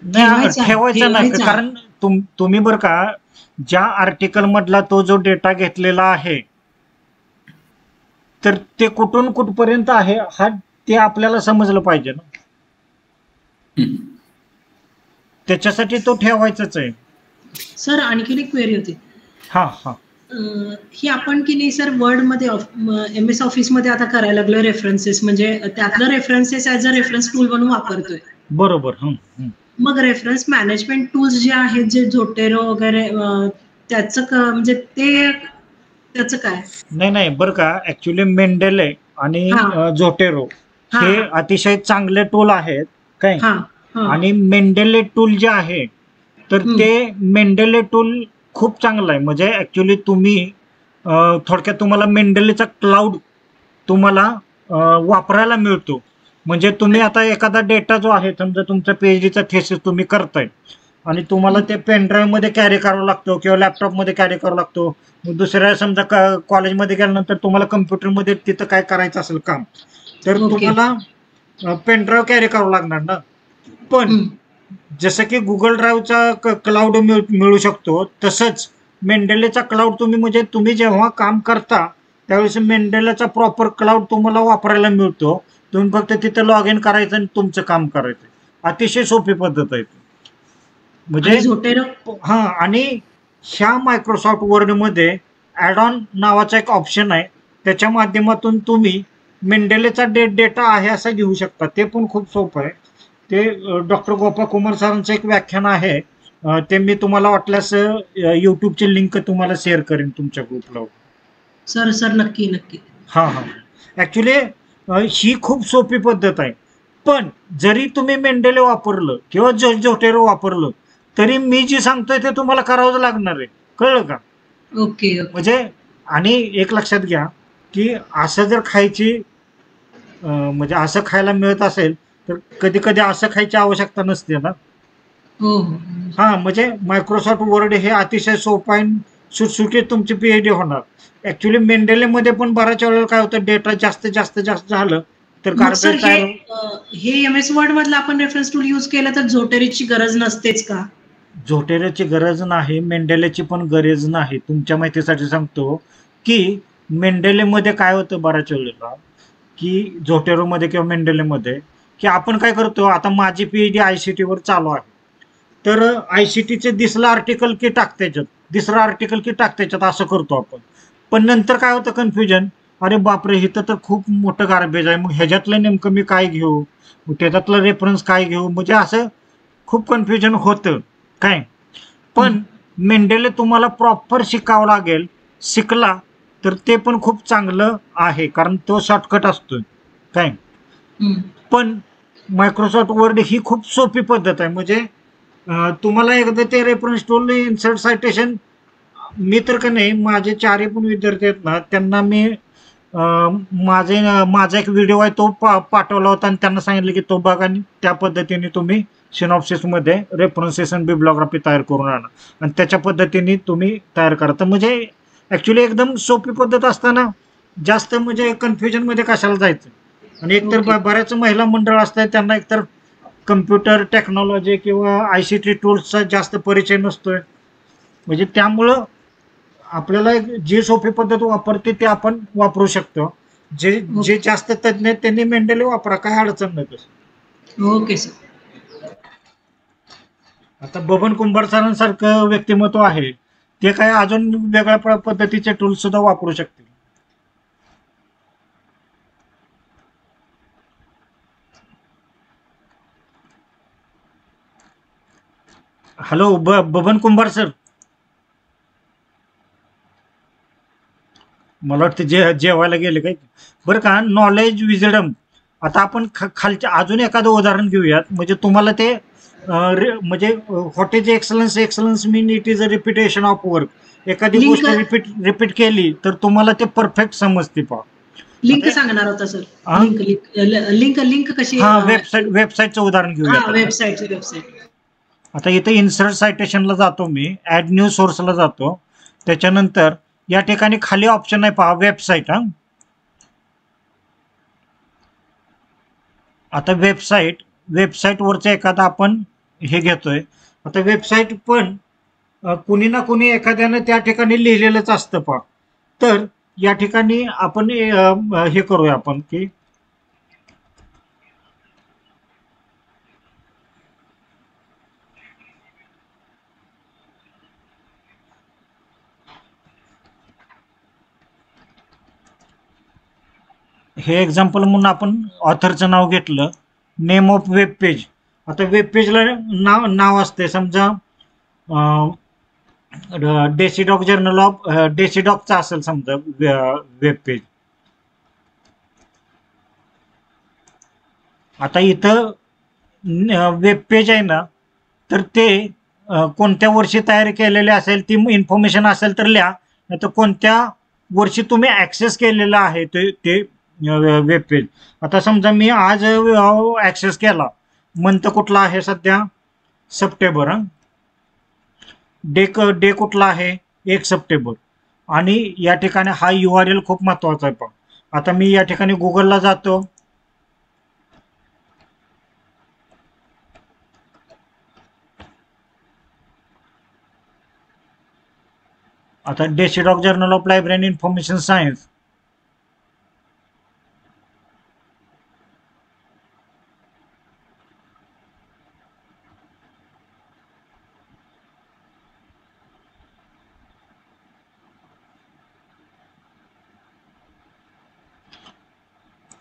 नाही ठेवायचं नाही, कारण तुम्ही बरं का ज्या आर्टिकल मधला तो जो डेटा घेतलेला आहे तर ते कुठून कुठपर्यंत आहे हा ते आपल्याला समजलं पाहिजे ना. त्याच्यासाठी तो ठेवायचाच आहे. सर आणखीन एक क्वेरी होती. हा हा ही आपण की नाही सर वर्ड मध्ये MS ऑफिस मध्ये आता करायला लागलो रेफरन्सेस, म्हणजे त्यातलं references as a reference tool म्हणून वापरतोय. बरोबर. मग रेफरन्स मॅनेजमेंट टूल्स जे आहेत जे झोटेरो वगैरे त्याचं म्हणजे त्याचं काय? नाही बरं का, ऍक्च्युली मेंडेले आणि झोटेरो हे अतिशय चांगले टूल आहेत काय. आणि मेंडेले टूल जे आहे तर ते मेंडेले टूल खूप चांगलं आहे. म्हणजे ऍक्च्युली तुम्ही थोडक्यात तुम्हाला मेंडेलेचा क्लाउड तुम्हाला वापरायला मिळतो. म्हणजे तुम्ही आता एखादा डेटा जो आहे समजा तुमचा PhDचा थेसिस तुम्ही करताय आणि तुम्हाला ते पेनड्राईव्ह मध्ये कॅरी करावा लागतो किंवा लॅपटॉपमध्ये कॅरी करावा लागतो. दुसऱ्या समजा कॉलेजमध्ये गेल्यानंतर तुम्हाला कम्प्युटरमध्ये तिथं काय करायचं असेल काम तर तुम्हाला पेनड्राईव्ह कॅरी करावं लागणार ना. पण जसं की गुगल ड्राईव्हचा क्लाउड मिळू शकतो तसंच मेंडेलेचा क्लाउड तुम्ही म्हणजे तुम्ही जेव्हा काम करता त्यावेळेस मेंडेलेचा प्रॉपर क्लाउड तुम्हाला वापरायला मिळतो. तुम्ही फक्त तिथं लॉग इन करायचं आणि तुमचं काम करायचं. अतिशय सोपी पद्धत आहे म्हणजे. हा आणि ह्या मायक्रोसॉफ्ट वर्डमध्ये ॲड ऑन नावाचा एक ऑप्शन आहे, त्याच्या माध्यमातून तुम्ही मेंडेलेचा डेटा आहे असं घेऊ शकता. ते पण खूप सोपं आहे. ते डॉक्टर गोपाळ कुमार सरांचं एक व्याख्यान आहे, ते मी तुम्हाला वाटल्यास यूट्यूबची लिंक तुम्हाला शेअर करेन तुमच्या ग्रुपला. सर नक्की नक्की. हा ऍक्च्युली ही खूप सोपी पद्धत आहे. पण जरी तुम्ही मेंडेले वापरलं किंवा झोटेरो वापरलं तरी मी जी सांगतोय ते तुम्हाला करावंच लागणार आहे, कळलं का? ओके. म्हणजे आणि एक लक्षात घ्या की असं जर खायची म्हणजे असं खायला मिळत असेल तर कधी कधी असं खायची आवश्यकता नसते ना. हा म्हणजे मायक्रोसॉफ्ट वर्ड हे अतिशय सोपं आहे, सुटसुटीत तुमची PhD होणार. ऍक्च्युली मेंडेलेमध्ये पण बऱ्याच वेळेला काय होतं डेटा जास्त झालं तर गार्बेज हे MS वर्ड मधला आपण रेफरन्स टूल यूज केलं तर झोटेरोची गरज नसतेच का? झोटेरोची गरज नाही, मेंडेलेची पण गरज नाही. तुमच्या माहितीसाठी सांगतो की मेंडेलेमध्ये काय होतं बऱ्याच वेळेला की झोटेरोमध्ये किंवा मेंडेलेमध्ये की आपण काय करतो, आता माझी PhD ICT वर चालू आहे तर ICTचे दिसलं आर्टिकल की टाकते त्याच्यात, दुसरं आर्टिकल की टाकते त्याच्यात, असं करतो आपण. पण नंतर काय होतं कन्फ्युजन, अरे बापरे इथं तर खूप मोठं गार्बेज आहे, मग ह्याच्यातलं नेमकं मी काय घेऊ, त्याच्यातलं रेफरन्स काय घेऊ, म्हणजे असं खूप कन्फ्युजन होतं काय. पण मेंडेले तुम्हाला प्रॉपर शिकावं लागेल, शिकला तर ते पण खूप चांगलं आहे, कारण तो शॉर्टकट असतो काय. पण मायक्रोसॉफ्ट वर्ड ही खूप सोपी पद्धत आहे. म्हणजे तुम्हाला एकदा ते रेफरन्स टूल इन्सर्ट सायटेशन, मी तर का नाही, माझे 4 पण विद्यार्थी आहेत ना, त्यांना मी माझा एक व्हिडिओ आहे तो पाठवला होता आणि त्यांना सांगितलं की तो बघा आणि त्या पद्धतीने तुम्ही सिनॉप्सिसमध्ये रेफरन्सेस आणि बिब्लिओग्राफी तयार करून आणा आणि त्याच्या पद्धतीने तुम्ही तयार करा. तर म्हणजे ऍक्च्युली एकदम सोपी पद्धत असताना जास्त म्हणजे कन्फ्युजनमध्ये कशाला जायचं. आणि एकतर बऱ्याच महिला मंडळ असतात, त्यांना एकतर कम्प्युटर टेक्नॉलॉजी किंवा ICT टूल्सचा जास्त परिचय नसतोय. म्हणजे त्यामुळं आपल्याला जी सोपी पद्धत वापरते ते आपण वापरू शकतो. जे जे जास्त तज्ञ आहेत त्यांनी मेंडली वापरा, काय अडचण नाही तसं. Okay sir. आता बबन कुंभार सरांसारखं व्यक्तिमत्व आहे, ते काय अजून वेगळ्या पद्धतीचे टूल्स सुद्धा वापरू शकतील. हॅलो बबन कुंभार सर, मला वाटतं जेवायला गेले काय. बरं का, नॉलेज विजडम. आता आपण खालच्या अजून एखादं उदाहरण घेऊयात, म्हणजे तुम्हाला ते म्हणजे what is excellence, excellence mean it is a repetition of work. एखादी गोष्ट रिपीट केली तर तुम्हाला ते परफेक्ट समजते. पहा, लिंक सांगणार होता सर. लिंक कशी. हा, वेबसाईटचं उदाहरण घेऊया. वेबसाईट. आता इथे इन्सर्ट सायटेशनला जातो मी, ऍड न्यू सोर्सला जातो. त्याच्यानंतर या ठिकाणी खाली ऑप्शन आहे पहा, वेबसाईट. आता वेबसाईट वरचं एखादा आपण हे घेतोय. आता वेबसाईट पण कुणी ना कुणी एखाद्यानं त्या ठिकाणी लिहिलेलंच असतं पहा. तर या ठिकाणी आपण हे करूया आपण की हे एक्झाम्पल म्हणून आपण ऑथरचं नाव घेतलं, नेम ऑफ वेब पेज. आता वेब पेजला नाव असते, समजा डेसीडॉक जर्नल ऑफ डेसीडॉकचा असेल समजा वेब पेज. आता इथं वेब पेज आहे ना, तर ते कोणत्या वर्षी तयार केलेले असेल ती इन्फॉर्मेशन असेल तर लिहा, नाही तर कोणत्या वर्षी तुम्ही ऍक्सेस केलेलं आहे ते वेब पेज. आता समजा मी आज ऍक्सेस केला, मंथ कुठला आहे सध्या, सप्टेंबर. डे कुठला आहे, 1 सप्टेंबर. आणि या ठिकाणी हा URL खूप महत्वाचा आहे. पण आता मी या ठिकाणी गुगलला जातो. आता DESIDOC journal of library information science.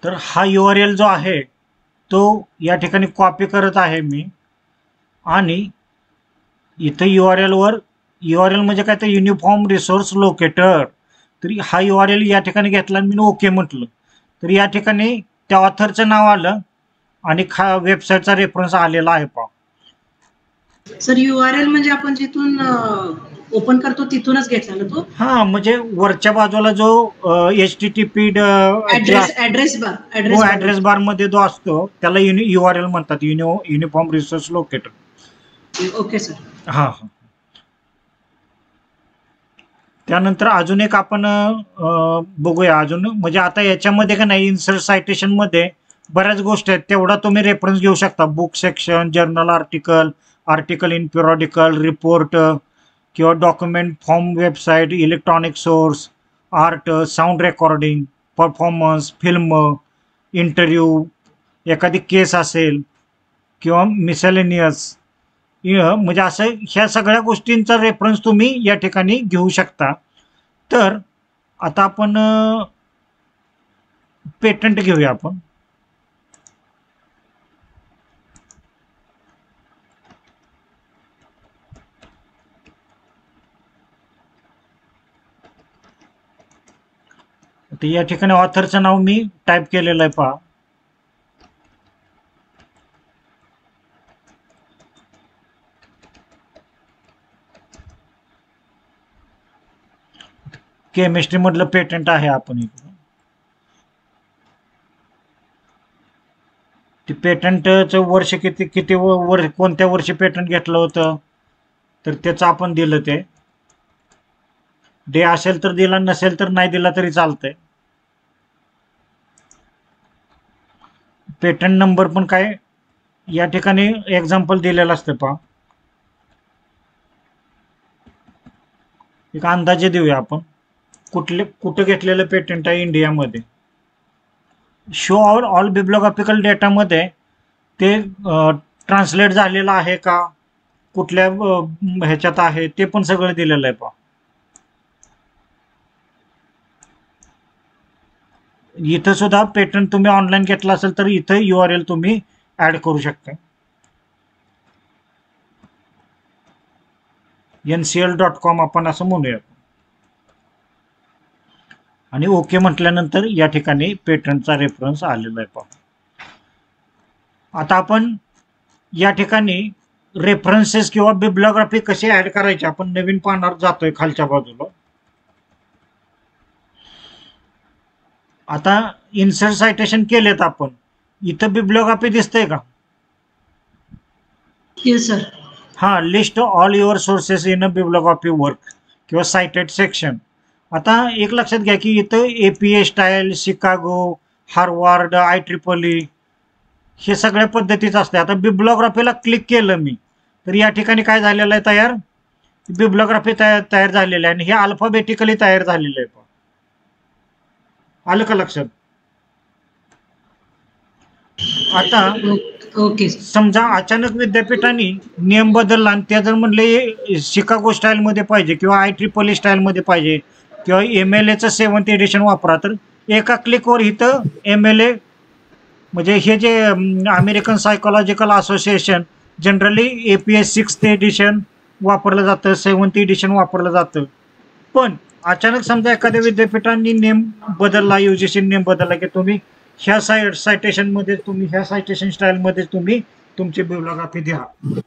तर हा URL जो आहे तो या ठिकाणी कॉपी करत आहे मी, आणि इथं URL म्हणजे काय, तर युनिफॉर्म रिसोर्स लोकेटर. तर हा URL या ठिकाणी घेतला आणि मी ओके म्हटलं, तर या ठिकाणी त्या ऑथरचं नाव आलं आणि वेबसाईटचा रेफरन्स आलेला आहे. पहा सर, URL म्हणजे आपण जिथून ओपन करतो तिथूनच घेतला ना तो. हा, म्हणजे वरच्या बाजूला जो HTTP ऍड्रेस बार मध्ये जो असतो त्याला URL म्हणतात, uniform resource locator. Okay sir. हा. त्यानंतर अजून एक आपण बघूया अजून, म्हणजे आता याच्यामध्ये का नाही, इन्सर्ट सायटेशन मध्ये बऱ्याच गोष्टी आहेत, तेवढा तुम्ही रेफरन्स घेऊ शकता. Book section, journal article in periodical, report किंवा document, form, website, electronic source, art, sound recording, performance, film, interview, एखादी केस असेल किंवा मिसेलेनियस, म्हणजे असं ह्या सगळ्या गोष्टींचा रेफरन्स तुम्ही या ठिकाणी घेऊ शकता. तर आता आपण पेटंट घेऊया आपण. तर या ठिकाणी ऑथरचं नाव मी टाईप केलेलं आहे पहा. केमिस्ट्री मधलं पेटंट आहे. आपण इकडं ते पेटंटचं वर्ष किती कोणत्या वर्षी पेटंट घेतलं होतं तर त्याचं आपण दिलं. ते डे असेल तर दिला, नसेल तर नाही दिला तरी चालतंय. पेटंट नंबर पण काय या ठिकाणी एक्झाम्पल दिलेलं असतं पहा. एक अंदाजे देऊया आपण कुठं घेतलेलं पेटंट आहे इंडियामध्ये. शो ऑल बिब्लिओग्राफिकल डेटामध्ये ते ट्रान्सलेट झालेलं आहे का, कुठल्या ह्याच्यात आहे ते पण सगळं दिलेलं आहे पहा. इथं सुद्धा पेटंट तुम्ही ऑनलाईन घेतला असेल तर इथं URL तुम्ही ऍड करू शकता. ncl.com आपण असं म्हणूया. आणि ओके म्हटल्यानंतर या ठिकाणी पेटंटचा रेफरन्स आलेला आहे पहा. आता आपण या ठिकाणी रेफरन्सेस किंवा बिब्लिओग्राफी कशी ऍड करायची आपण नवीन पानावर जातोय खालच्या बाजूला. आता इन्सर्ट सायटेशन केलेत आपण. इथं बिब्लिओग्राफी दिसतंय का? Yes sir. हा, list all your sources in a bibliography work किंवा सायटेड सेक्शन. आता एक लक्षात घ्या की इथं APA style, Chicago, Harvard, IEEE हे सगळ्या पद्धतीचं असते. आता बिब्लिओग्राफीला क्लिक केलं मी तर या ठिकाणी काय झालेलं आहे तयार, बिब्लिओग्राफी तयार झालेली आहे आणि हे अल्फाबेटिकली तयार झालेलं आहे. आलं का लक्षात? आता ओके. समजा अचानक विद्यापीठाने नियम बदलला आणि त्या जर म्हणले शिकागो स्टाईल मध्ये पाहिजे किंवा IEEE स्टाईल मध्ये पाहिजे किंवा MLAचं 7th एडिशन वापरा, तर एका क्लिकवर इथं MLA म्हणजे हे जे American psychological association generally APA 6th edition वापरलं जातं, 7th एडिशन वापरलं जातं. पण अचानक समजा एखाद्या विद्यापीठांनी नेम बदलला, UGC नेम बदलला की तुम्ही ह्या सायटेशन मध्ये तुम्ही ह्या सायटेशन स्टाईल मध्ये तुम्ही तुमची बिब्लिओग्राफी द्या,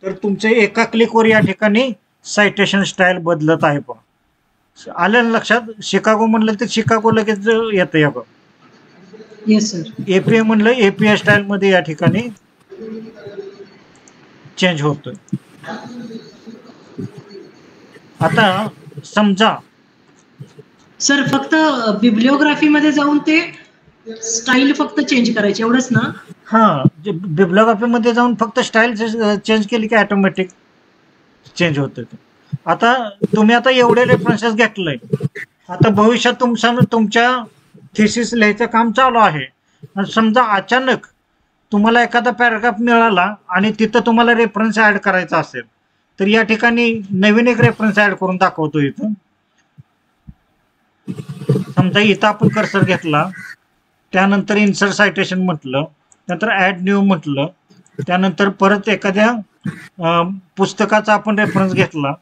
तर तुमचे एका क्लिकवर या ठिकाणी सायटेशन स्टाईल बदलत आहे. पण आलं लक्षात? शिकागो म्हणलं तर शिकागो लगेच येतं या बघ. Yes sir. APA म्हणलं APA स्टाईल मध्ये या ठिकाणी चेंज होतोय. आता समजा सर फक्त बिब्लिओग्राफी मध्ये जाऊन ते स्टाईल फक्त चेंज करायची एवढंच ना? हा, बिब्लिओग्राफी मध्ये जाऊन फक्त स्टाईल चेंज केली की ऑटोमॅटिक चेंज होतं. आता तुम्ही आता एवढे रेफरन्सेस घेतलंय, आता भविष्यात तुमच्या थिसिस लिहायचं काम चालू आहे. समजा अचानक तुम्हाला एखादा पॅराग्राफ मिळाला आणि तिथं तुम्हाला रेफरन्स ऍड करायचा असेल तर या ठिकाणी नवीन एक रेफरन्स ऍड करून दाखवतो. इथं समजा इथं आपण कर्सर घेतला, त्यानंतर इन्सर्ट सायटेशन म्हटलं, नंतर ऍड न्यू म्हटलं, त्यानंतर परत एखाद्या पुस्तकाचा आपण रेफरन्स घेतला,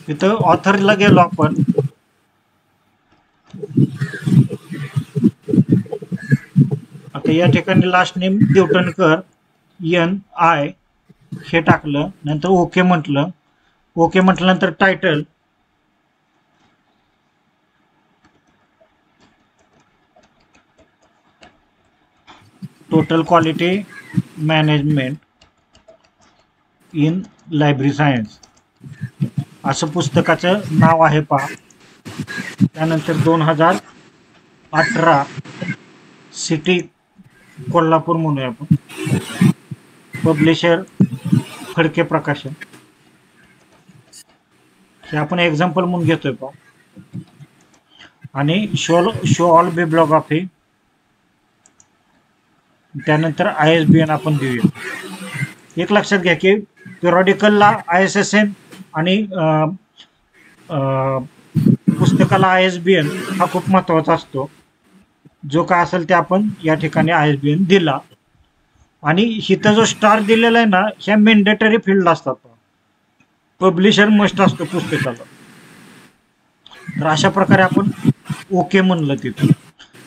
इथं ऑथरला गेलो आपण, आता या ठिकाणी लास्ट नेम देवटणकर NI हे टाकलं, नंतर ओके म्हटलं. ओके म्हटल्यानंतर title, total quality management in library science असं पुस्तकाचं नाव आहे पहा. त्यानंतर 2018 सिटी कोल्हापूर म्हणूया आपण. पब्लिशर खडके प्रकाशन, हे आपण एक्झाम्पल म्हणून घेतोय पहा. आणि शो ऑल बिब्लिओग्राफी, त्यानंतर ISBN आपण देऊया. एक लक्षात घ्या की पिरियडिकलला ISSN आणि पुस्तकाला ISBN हा खूप महत्वाचा असतो. जो काय असेल ते आपण या ठिकाणी ISBN दिला. आणि इथं जो स्टार दिलेला आहे ना, ह्या मेंडेटरी फील्ड असतात. पब्लिशर मस्ट असतो पुस्तकाला. तर अशा प्रकारे आपण ओके म्हणलं तिथं.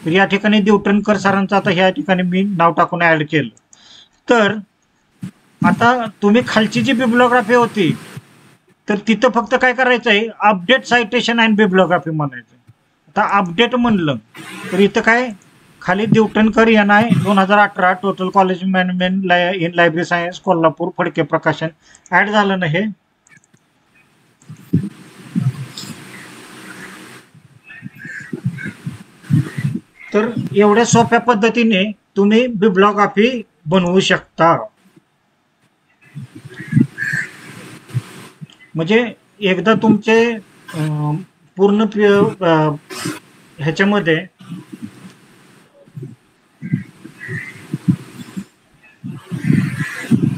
तर या ठिकाणी देवटणकर सरांचं आता ह्या ठिकाणी मी नाव टाकून ऍड केलं. तर आता तुम्ही खालची जी बिब्लिओग्राफी होती तर तिथं फक्त काय करायचं आहे, अपडेट सायटेशन अँड बिब्लिओग्राफी म्हणायचं. आता अपडेट म्हणलं तर इथं काय खाली देवटणकर NI 2018 total college management in library science Kolhapur Phadke प्रकाशन ऍड झालं ना हे. तर एवढ्या सोप्या पद्धतीने तुम्ही बिब्लिओग्राफी बनवू शकता. म्हणजे एकदा तुमचे पूर्ण ह्याच्यामध्ये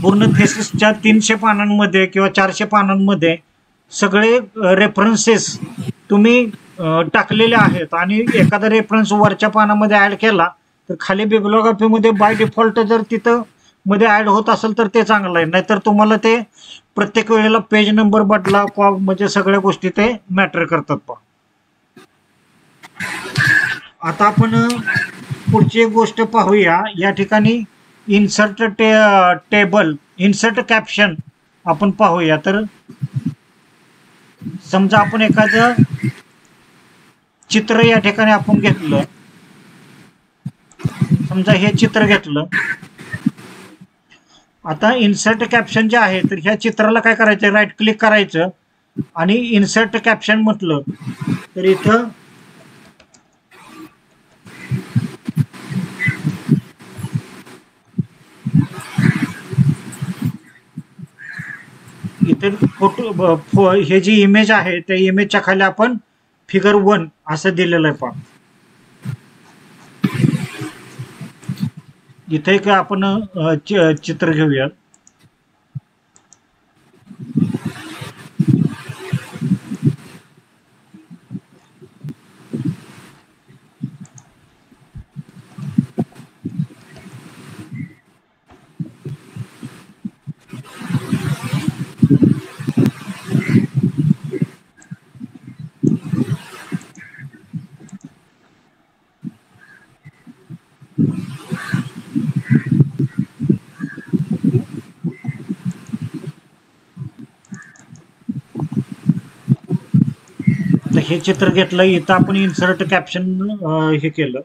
पूर्ण थेसिसच्या 300 पानांमध्ये किंवा 400 पानांमध्ये सगळे रेफरन्सेस तुम्ही टाकलेले आहेत आणि एखादा रेफरन्स वरच्या पानामध्ये ऍड केला तर खाली बिब्लिओग्राफीमध्ये बाय डिफॉल्ट जर तिथं मध्ये ऍड होत असेल तर ते चांगलं आहे. नाहीतर तुम्हाला ते प्रत्येक वेळेला पेज नंबर बदला म्हणजे सगळ्या गोष्टी ते मॅटर करतात. आता आपण पुढची एक गोष्ट पाहूया. या ठिकाणी इन्सर्ट टेबल इन्सर्ट कॅप्शन आपण पाहूया. तर समजा आपण एखादं चित्र या ठिकाणी आपण घेतलं, समजा हे चित्र घेतलं. आता इन्सर्ट कॅप्शन जे आहे तर ह्या चित्राला काय करायचं, राईट क्लिक करायचं आणि इन्सर्ट कॅप्शन म्हटलं तर इथं फोटो हे जी इमेज आहे त्या इमेजच्या खाली आपण फिगर 1 असं दिलेलं आहे. पहा इथे एक आपण चित्र घेऊया. हे चित्र घेतलं, इथं आपण इन्सर्ट कॅप्शन हे केलं.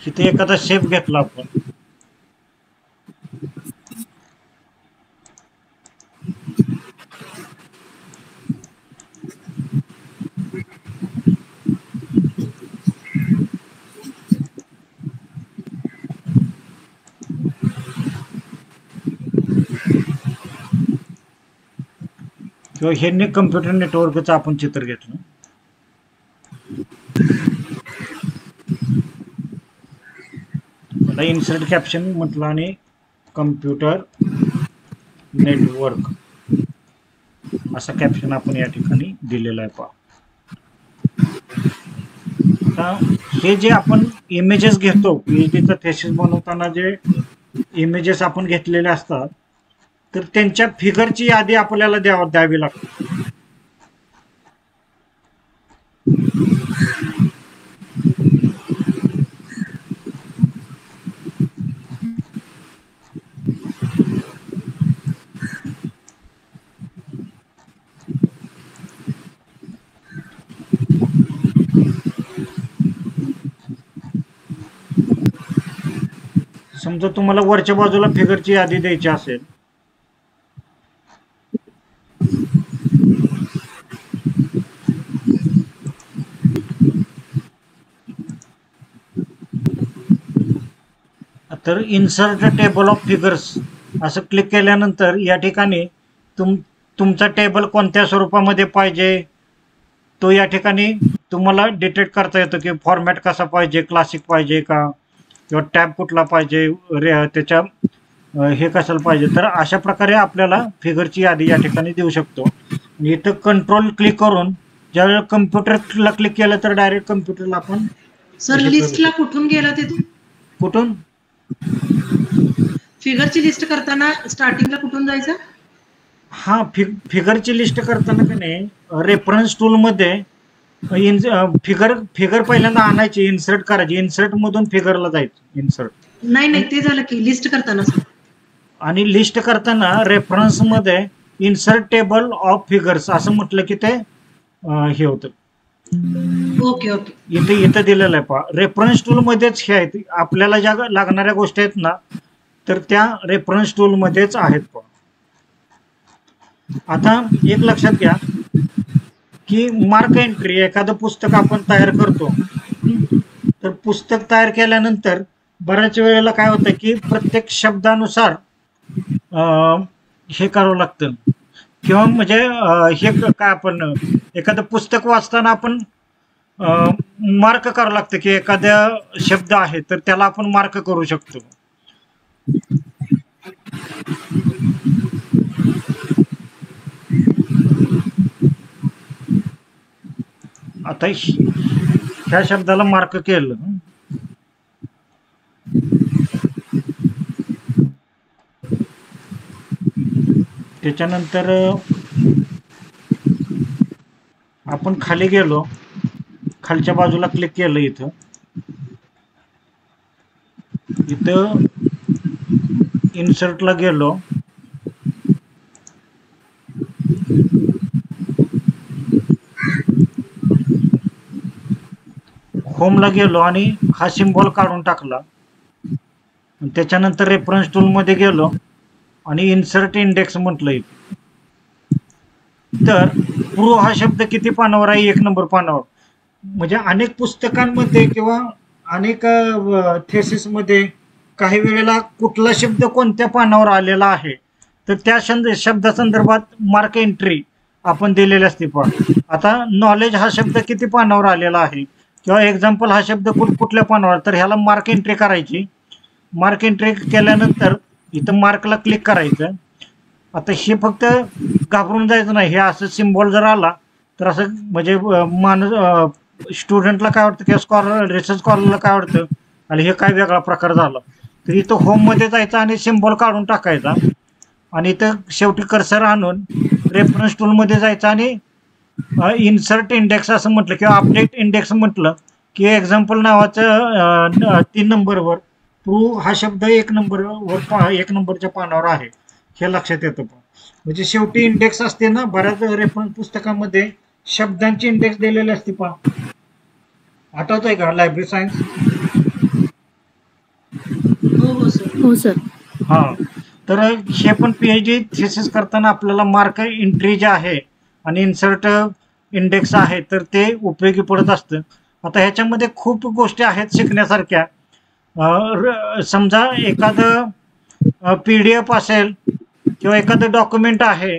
इथे एखादा शेप घेतला आपण. किंवा हे कम्प्युटर नेटवर्कचं आपण चित्र घेतलं. मला इन्सर्ट कॅप्शन म्हटलं आणि कम्प्युटर नेटवर्क असं कॅप्शन आपण या ठिकाणी दिलेलं आहे. पहा आता हे जे आपण इमेजेस घेतो, PhDचं थेसिस बनवताना जे इमेजेस आपण घेतलेले असतात तर त्यांच्या फिगरची यादी आपल्याला द्यावी लागते. समजा तुम्हाला वरच्या बाजूला फिगरची यादी द्यायची असेल तर इन्सर्ट टेबल ऑफ फिगर्स असं क्लिक केल्यानंतर या ठिकाणी तुमचा टेबल कोणत्या स्वरूपामध्ये पाहिजे तो या ठिकाणी तुम्हाला डिटेक्ट करता येतो की फॉर्मॅट कसा पाहिजे, क्लासिक पाहिजे का किंवा टॅब कुठला पाहिजे, त्याच्या हे कशाला पाहिजे. तर अशा प्रकारे आपल्याला फिगरची यादी या ठिकाणी देऊ शकतो. इथं कंट्रोल क्लिक करून ज्यावेळेला कम्प्युटरला क्लिक केलं तर डायरेक्ट कम्प्युटरला आपण सर लिस्टला कुठून गेला ते तू कुठून फिगरची लिस्ट करताना स्टार्टिंगला कुठून जायचं? हा फिगरची लिस्ट करताना का नाही रेफरन्स टूल मध्ये फिगर पहिल्यांदा आणायची, इन्सर्ट करायची, इन्सर्ट मधून फिगरला जायचं. इन्सर्ट नाही ते झालं की लिस्ट करताना आणि लिस्ट करताना रेफरन्स मध्ये इन्सर्ट टेबल ऑफ फिगर्स असं म्हटलं की ते हे होतं. ओके इथं दिलेलं आहे पहा. रेफरन्स टूल मध्येच हे आहेत आपल्याला ज्या लागणाऱ्या गोष्टी आहेत ना तर त्या रेफरन्स टूल मध्येच आहेत पहा. आता एक लक्षात घ्या की मार्क एंट्री एखादं पुस्तक आपण तयार करतो तर पुस्तक तयार केल्यानंतर बऱ्याच वेळेला काय होतं की प्रत्येक शब्दानुसार हे करावं लागतं किंवा म्हणजे हे काय आपण एखादं पुस्तक वाचताना आपण मार्क करावं लागतं की एखाद्या शब्द आहे तर त्याला आपण मार्क करू शकतो. आता ह्या शब्दाला मार्क केलं त्याच्यानंतर आपण खाली गेलो, खालच्या बाजूला क्लिक केलं, इथं इन्सर्टला गेलो, होमला गेलो आणि हा सिम्बॉल काढून टाकला. त्याच्यानंतर रेफरन्स टूल मध्ये गेलो आणि इन्सर्ट इंडेक्स म्हटलं. तर प्रूव्ह हा शब्द किती पानावर आहे? 1 नंबर पानावर. म्हणजे अनेक पुस्तकांमध्ये किंवा अनेक थेसिस मध्ये काही वेळेला कुठला शब्द कोणत्या पानावर आलेला आहे तर त्या शब्दासंदर्भात मार्क एंट्री आपण दिलेली असते. पण आता नॉलेज हा शब्द किती पानावर आलेला आहे किंवा एक्झाम्पल हा शब्द कुठल्या पानावर, तर ह्याला मार्क एंट्री करायची. मार्क एंट्री केल्यानंतर इथं मार्कला क्लिक करायचं. आता हे फक्त घाबरून जायचं नाही, हे असं सिम्बॉल जर आला तर असं म्हणजे माणूस स्टुडंटला काय वाटतं किंवा स्कॉलर रिसर्च स्कॉलरला काय वाटतं आणि हे काय वेगळा प्रकार झाला. तर इथं होममध्ये जायचं आणि सिम्बॉल काढून टाकायचा आणि इथं शेवटी कर्सर आणून रेफरन्स टूलमध्ये जायचं आणि इन्सर्ट इंडेक्स असं म्हटलं किंवा अपडेट इंडेक्स म्हटलं की एक्झाम्पल नावाचं 3 नंबरवर प्रूव्ह हा शब्द 1 नंबरवर 1 नंबरच्या पानावर आहे हे लक्षात येतं. म्हणजे शेवटी इंडेक्स असते ना, बऱ्याच रेफरन्स पुस्तकामध्ये शब्दांची इंडेक्स दिलेली असते. पहा आठवत आहे का लायब्ररी सायन्स? हो सर. हा, तर हे पण PhD थेसिस करताना आपल्याला मार्क एंट्री जे आहे आणि इन्सर्ट इंडेक्स आहे तर ते उपयोगी पडत असतं. आता ह्याच्यामध्ये खूप गोष्टी आहेत शिकण्यासारख्या. समजा एखादं PDF असेल किंवा एखादं डॉक्युमेंट आहे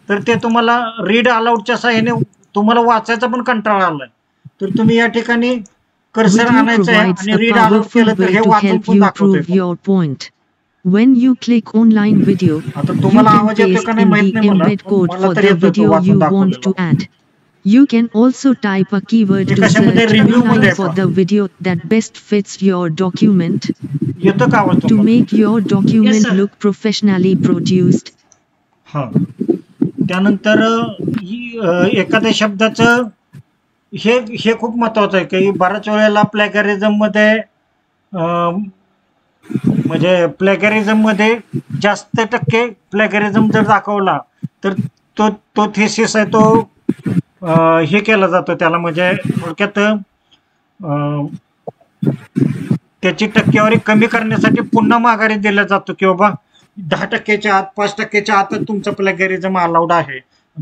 तर ते तुम्हाला रीड अलाउडच्या साहाय्याने तुम्हाला वाचायचा पण कंटाळा आलाय तर तुम्ही या ठिकाणी कर्सर आणायचं आहे आणि रीड अलाउड केलं तर हे वाचून पण दाखवतोय. When you click online video, आता you तुम्हाला can आवाज येतो paste का नाही in माहित the नाही मला, embed code मला for तर the येतो तो video वाचून you want to दाखवलेला. add. You can also type a keyword हे to कशामध्ये search review online मध्ये for आहे the video that best fits your document येतं का आवाज to तुम्हाला? make your document sir. look professionally produced. हा, त्यानंतर एखाद्या शब्दाचं हे खूप महत्वाचं आहे की बऱ्याच वेळेला प्लॅगॅरिझम मध्ये म्हणजे प्लॅगॅरिझम मध्ये जास्त टक्के प्लॅगॅरिझम जर दाखवला तर तो थेसिस आहे तो हे केला जातो त्याला, म्हणजे थोडक्यात त्याची टक्केवारी कमी करण्यासाठी पुन्हा माघारी दिला जातो की बाबा 10% आत 5% आत तुमचा प्लॅगॅरिझम अलाउड आहे.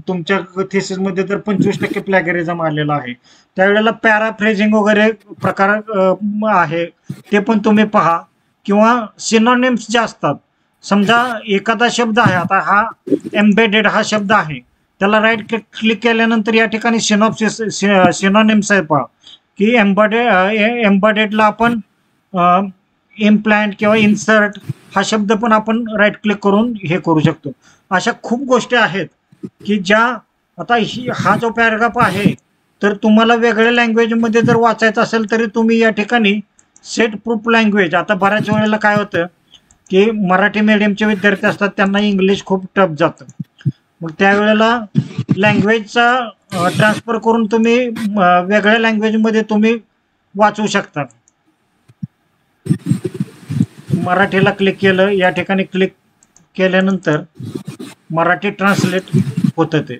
तुमच्या थेसिस मध्ये जर 25% प्लॅगॅरिझम आलेला आहे त्यावेळेला पॅराफ्रेजिंग वगैरे प्रकार आहे ते पण तुम्ही पहा. किंवा सिनोनिम्स जे असतात, समजा एखादा शब्द आहे, आता हा एम्बेडेड हा शब्द आहे, त्याला राईट क्लिक केल्यानंतर या ठिकाणी सिनोनिम्स आहे पहा की एम्बेडेडला आपण इम्प्लांट किंवा इन्सर्ट हा शब्द पण आपण राईट क्लिक करून हे करू शकतो. अशा खूप गोष्टी आहेत की ज्या आता हा जो पॅराग्राफ आहे तर तुम्हाला वेगळ्या लँग्वेजमध्ये जर वाचायचं असेल तरी तुम्ही या ठिकाणी सेट प्रूफ लँग्वेज, आता बऱ्याच वेळेला काय होतं की मराठी मीडियमचे विद्यार्थी असतात त्यांना इंग्लिश खूप टफ जातं, मग त्यावेळेला लँग्वेजचा ट्रान्सफर करून तुम्ही वेगळ्या लँग्वेजमध्ये तुम्ही वाचू शकता. मराठीला क्लिक केलं, या ठिकाणी क्लिक केल्यानंतर मराठी ट्रान्सलेट होतं ते.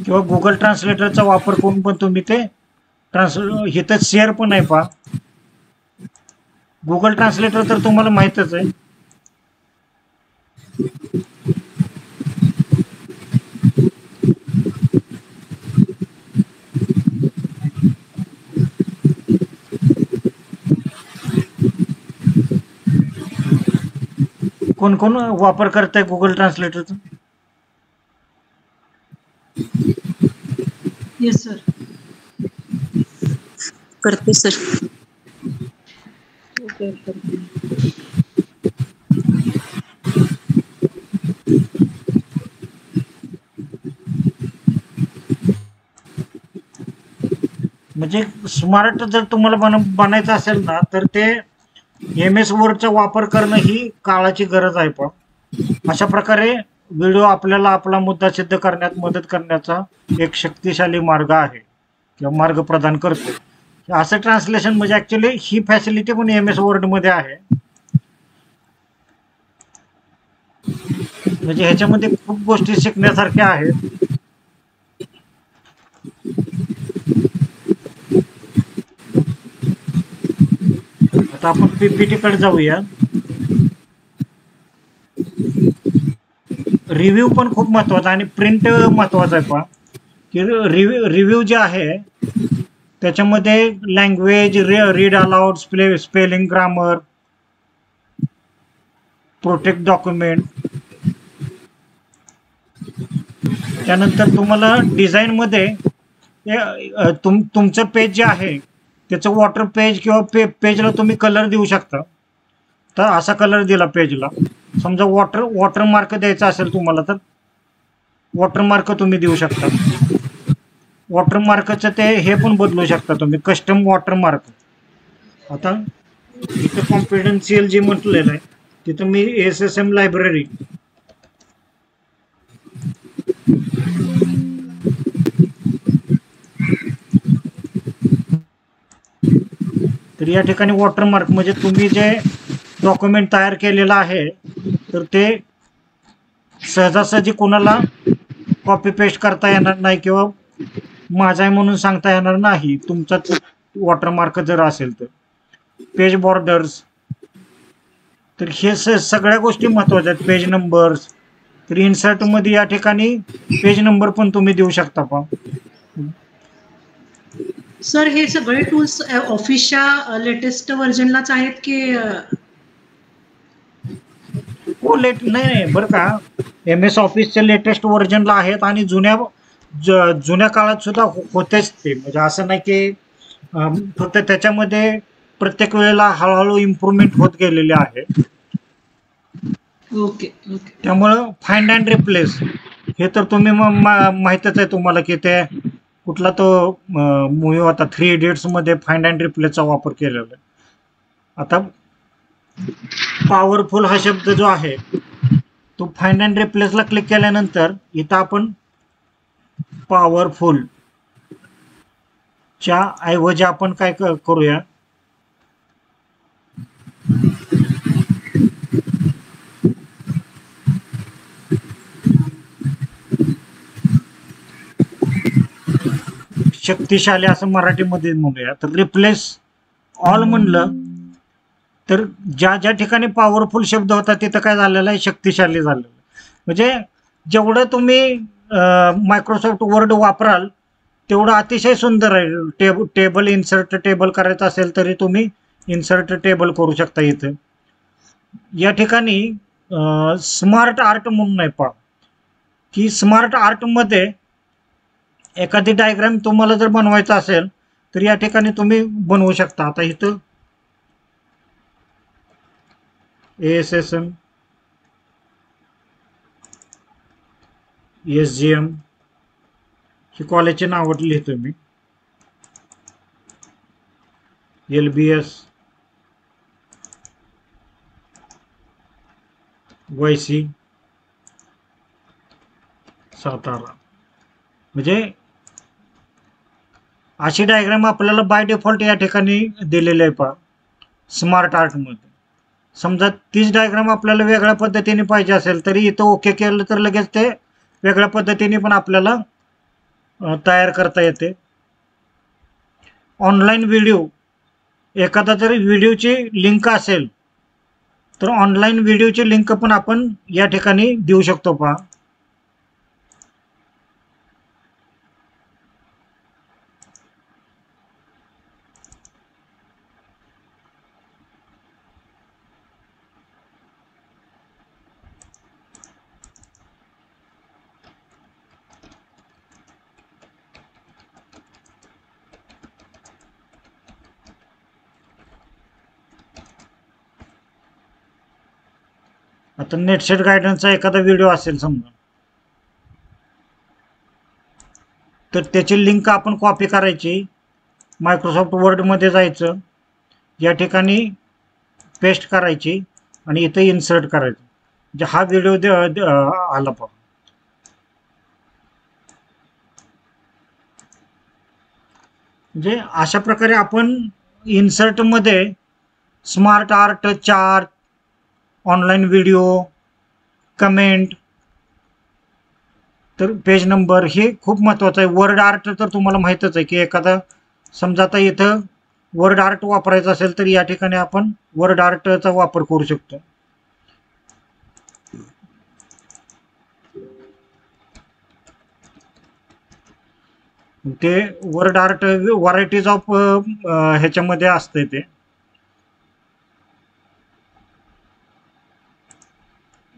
किंवा गुगल ट्रान्सलेटरचा वापर करून पण तुम्ही ते इथं शेअर पण आहे पहा. गुगल ट्रान्सलेटर तर तुम्हाला माहितच आहे. कोण कोण वापर करताय गुगल ट्रान्सलेटरचा? Yes sir. करते सर. म्हणजे स्मार्ट जर तुम्हाला बनायचं असेल ना तर ते MS वर्डचा वापर करणं ही काळाची गरज आहे. पण अशा प्रकारे व्हिडिओ आपल्याला आपला मुद्दा सिद्ध करण्यात मदत करण्याचा एक शक्तिशाली मार्ग आहे किंवा मार्ग प्रदान करतो. असं ट्रान्सलेशन म्हणजे ऍक्च्युली ही फॅसिलिटी पण MS वर्ड मध्ये आहे. म्हणजे ह्याच्यामध्ये खूप गोष्टी शिकण्यासारख्या आहेत. आता आपण PPT कडे जाऊया. रिव्ह्यू पण खूप महत्वाचा आणि प्रिंट महत्वाचा आहे पहा की रिव्ह्यू जे आहे त्याच्यामध्ये language, read aloud, spelling, grammar, protect document. त्यानंतर तुम्हाला डिझाईन मध्ये तुमचं पेज जे आहे त्याचं वॉटर पेज किंवा पेजला तुम्ही कलर देऊ शकता. तर असा कलर दिला पेजला, समजा वॉटर मार्क द्यायचा असेल तुम्हाला तर वॉटर मार्क तुम्ही देऊ शकता. वॉटर मार्कचं ते हे पण बदलू शकता तुम्ही, कस्टम वॉटर मार्क. आता इथं कॉन्फिडन्शियल जे म्हटलेलं आहे तिथं मी SSM लायब्ररी तर या ठिकाणी वॉटरमार्क म्हणजे तुम्ही जे डॉक्युमेंट तयार केलेलं आहे तर ते सहजासहजी कोणाला कॉपी पेस्ट करता येणार नाही किंवा माझा आहे म्हणून सांगता येणार नाही तुमचा वॉटरमार्क जर असेल तर. पेज बॉर्डर्स, तर हे सगळ्या गोष्टी महत्वाच्या आहेत. पेज नंबर्स, तर इन्सर्ट मध्ये या ठिकाणी पेज नंबर पण तुम्ही देऊ शकता पहा. सर हे सगळे टूल्स ऑफिसच्या लेटेस्ट व्हर्जनलाच आहेत की? हो, नाही बरं का, MS ऑफिसच्या लेटेस्ट व्हर्जनला आहेत आणि जुन्या काळात सुद्धा होतेच ते. म्हणजे असं नाही की फक्त त्याच्यामध्ये प्रत्येक वेळेला हळूहळू इम्प्रूव्हमेंट होत गेलेले आहे. Okay okay. त्यामुळं फाइंड अँड रिप्लेस हे तर तुम्ही माहितच आहे तुम्हाला की ते कुठला तो मूवी होता 3 Idiots मध्ये फाइंड अँड रिप्लेसचा वापर केलेला आहे. आता पॉवरफुल हा शब्द जो आहे तो फाइंड अँड रिप्लेसला क्लिक केल्यानंतर इथं आपण पॉवरफुल च्या ऐवजी आपण काय करूया, शक्तिशाली असं मराठीमध्ये म्हणूया. तर रिप्लेस ऑल म्हणलं तर ज्या ज्या ठिकाणी पॉवरफुल शब्द होता तिथं काय झालेलं आहे, शक्तिशाली झालेलं. म्हणजे जेवढं तुम्ही मायक्रोसॉफ्ट वर्ड वापराल तेवढं अतिशय सुंदर आहे. टेबल इन्सर्ट टेबल करायचं असेल तरी तुम्ही इन्सर्ट टेबल करू शकता. इथं या ठिकाणी स्मार्ट आर्ट म्हणून आहे पहा, की स्मार्ट आर्टमध्ये एखादी डायग्राम तुम्हाला जर बनवायचा असेल तर या ठिकाणी तुम्ही बनवू शकता. आता इथं ASSM SGM ही कॉलेजचे नाव लिहितो मी. LBS YC Satara. म्हणजे अशी डायग्राम आपल्याला बाय डिफॉल्ट या ठिकाणी दिलेली आहे पहा स्मार्ट आर्टमध्ये. समजा तीच डायग्राम आपल्याला वेगळ्या पद्धतीने पाहिजे असेल तरी इथं ओके केलं तर लगेच ते वेगळ्या पद्धतीने पण आपल्याला तयार करता येते. ऑनलाईन व्हिडिओ, एखादा जर व्हिडिओची लिंक असेल तर ऑनलाईन व्हिडिओची लिंक पण आपण या ठिकाणी देऊ शकतो पहा. आता नेटसेट गायडन्सचा एखादा व्हिडिओ असेल समजा तर त्याची लिंक आपण कॉपी करायची, मायक्रोसॉफ्ट वर्डमध्ये जायचं, या ठिकाणी पेस्ट करायची आणि इथं इन्सर्ट करायचं. म्हणजे हा व्हिडिओ आला पहा. म्हणजे अशा प्रकारे आपण इन्सर्टमध्ये smart art, chart, online video, comment, तर पेज नंबर हे खूप महत्त्वाचं आहे. वर्ड आर्ट तर तुम्हाला माहीतच आहे की एखादा समजा आता इथं वर्ड आर्ट वापरायचं असेल तर या ठिकाणी आपण वर्ड आर्टचा वापर करू शकतो. ते वर्ड आर्ट व्हरायटीज ऑफ ह्याच्यामध्ये असते. ते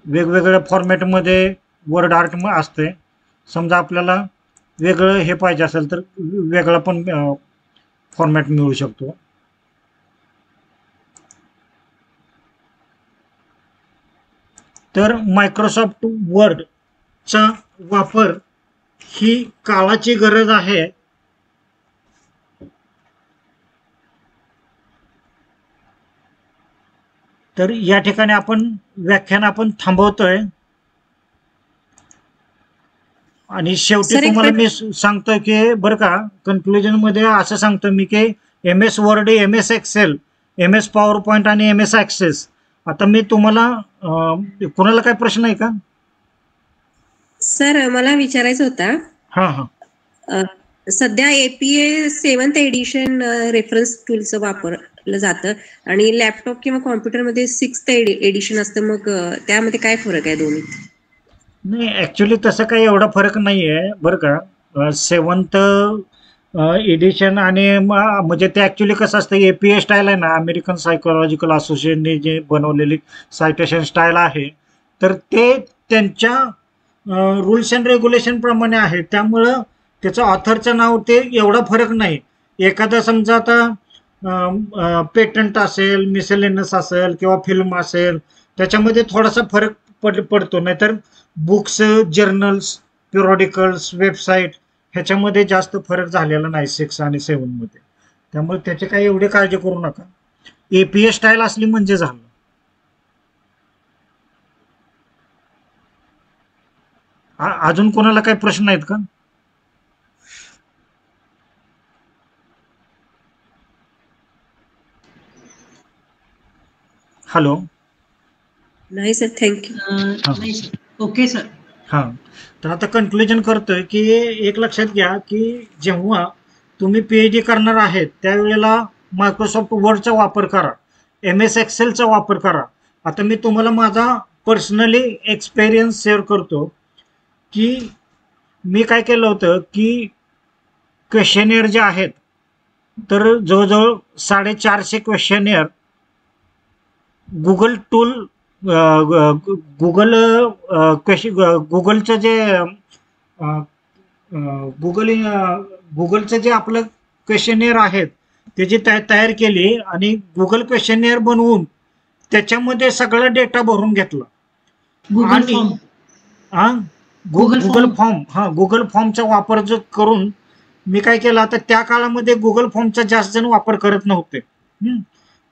वेगवेगळ्या फॉर्मॅटमध्ये वर्ड आर्ट असते. समजा आपल्याला वेगळं हे पाहिजे असेल तर वेगळा पण फॉर्मॅट मिळू शकतो. तर मायक्रोसॉफ्ट वर्डचा वापर ही काळाची गरज आहे. तर या ठिकाणी आपण व्याख्यान थांबवतोय आणि शेवटी तुम्हाला मी सांगतोय की बरं का, कन्क्लुजन मध्ये असं सांगतो मी की MS word, MS Excel, MS PowerPoint आणि MS ऍक्सेस. आता मी तुम्हाला कोणाला काय प्रश्न आहे का सर? मला विचारायचं होता. हा. सध्या APA 7th एडिशन रेफरन्स टूलचं वापरलं जातं आणि लॅपटॉप किंवा कॉम्प्युटरमध्ये 6th एडिशन असतं. मग त्यामध्ये काय फरक आहे दोन्ही? नाही, ऍक्च्युली तसं काही एवढा फरक नाही आहे बरं का. 7th एडिशन आणि म्हणजे ते ऍक्च्युली कसं असतं, APA स्टाईल आहे ना, अमेरिकन सायकोलॉजिकल असोसिएशनने जे बनवलेली सायटेशन स्टाईल आहे, तर ते त्यांच्या रूल्स अँड रेग्युलेशन प्रमाणे आहे. त्यामुळं त्याचं ऑथरचं नाव ते एवढा फरक नाही. एखादा समजा आता पेटंट असेल, मिसेलेनस असेल किंवा फिल्म असेल त्याच्यामध्ये थोडासा फरक पडतो. नाहीतर बुक्स, जर्नल्स, पिरियडिकल्स, वेबसाईट ह्याच्यामध्ये जास्त फरक झालेला नाही 6 आणि 7 मध्ये. त्यामुळे त्याची काही एवढी काळजी करू नका. APA स्टाईल असली म्हणजे झालं. अजून कोणाला काही प्रश्न आहेत का? हॅलो. नाही सर, थँक्यू. नाही सर. Okay sir. हा, तर आता कन्क्लुजन करतोय की एक लक्षात घ्या की जेव्हा तुम्ही PhD करणार आहेत त्यावेळेला मायक्रोसॉफ्ट वर्डचा वापर करा, MS एक्सेलचा वापर करा. आता मी तुम्हाला माझा पर्सनली एक्सपिरियन्स शेअर करतो की मी काय केलं होतं की क्वेश्चनेअर जे आहेत तर जवळजवळ 450 क्वेश्चनेअर गुगल टूल गुगलचं जे गुगलचं जे आपलं क्वेश्चनेअर आहेत त्याची तयार केली आणि गुगल क्वेश्चनेअर बनवून त्याच्यामध्ये सगळा डेटा भरून घेतला. गुगल फॉर्मचा वापर जो करून मी काय केलं, आता त्या काळामध्ये गुगल फॉर्मचा जास्त जण वापर करत नव्हते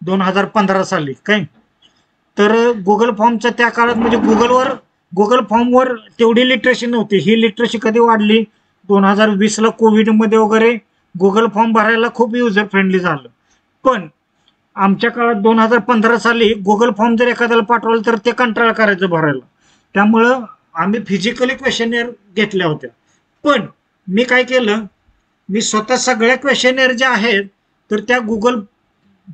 2015 साली काय. तर गुगल फॉर्मचा त्या काळात म्हणजे गुगल फॉर्मवर तेवढी लिटरसी नव्हती. ही लिटरसी कधी वाढली 2020ला कोविडमध्ये वगैरे गुगल फॉर्म भरायला खूप युजर फ्रेंडली झालं. पण आमच्या काळात 2015 साली गुगल फॉर्म जर एखाद्याला पाठवलं तर ते कंटाळा करायचं भरायला. त्यामुळं आम्ही फिजिकली क्वेश्चनेअर घेतल्या होत्या. पण मी काय केलं, मी स्वतः सगळ्या क्वेश्चनेअर ज्या आहेत तर त्या गुगल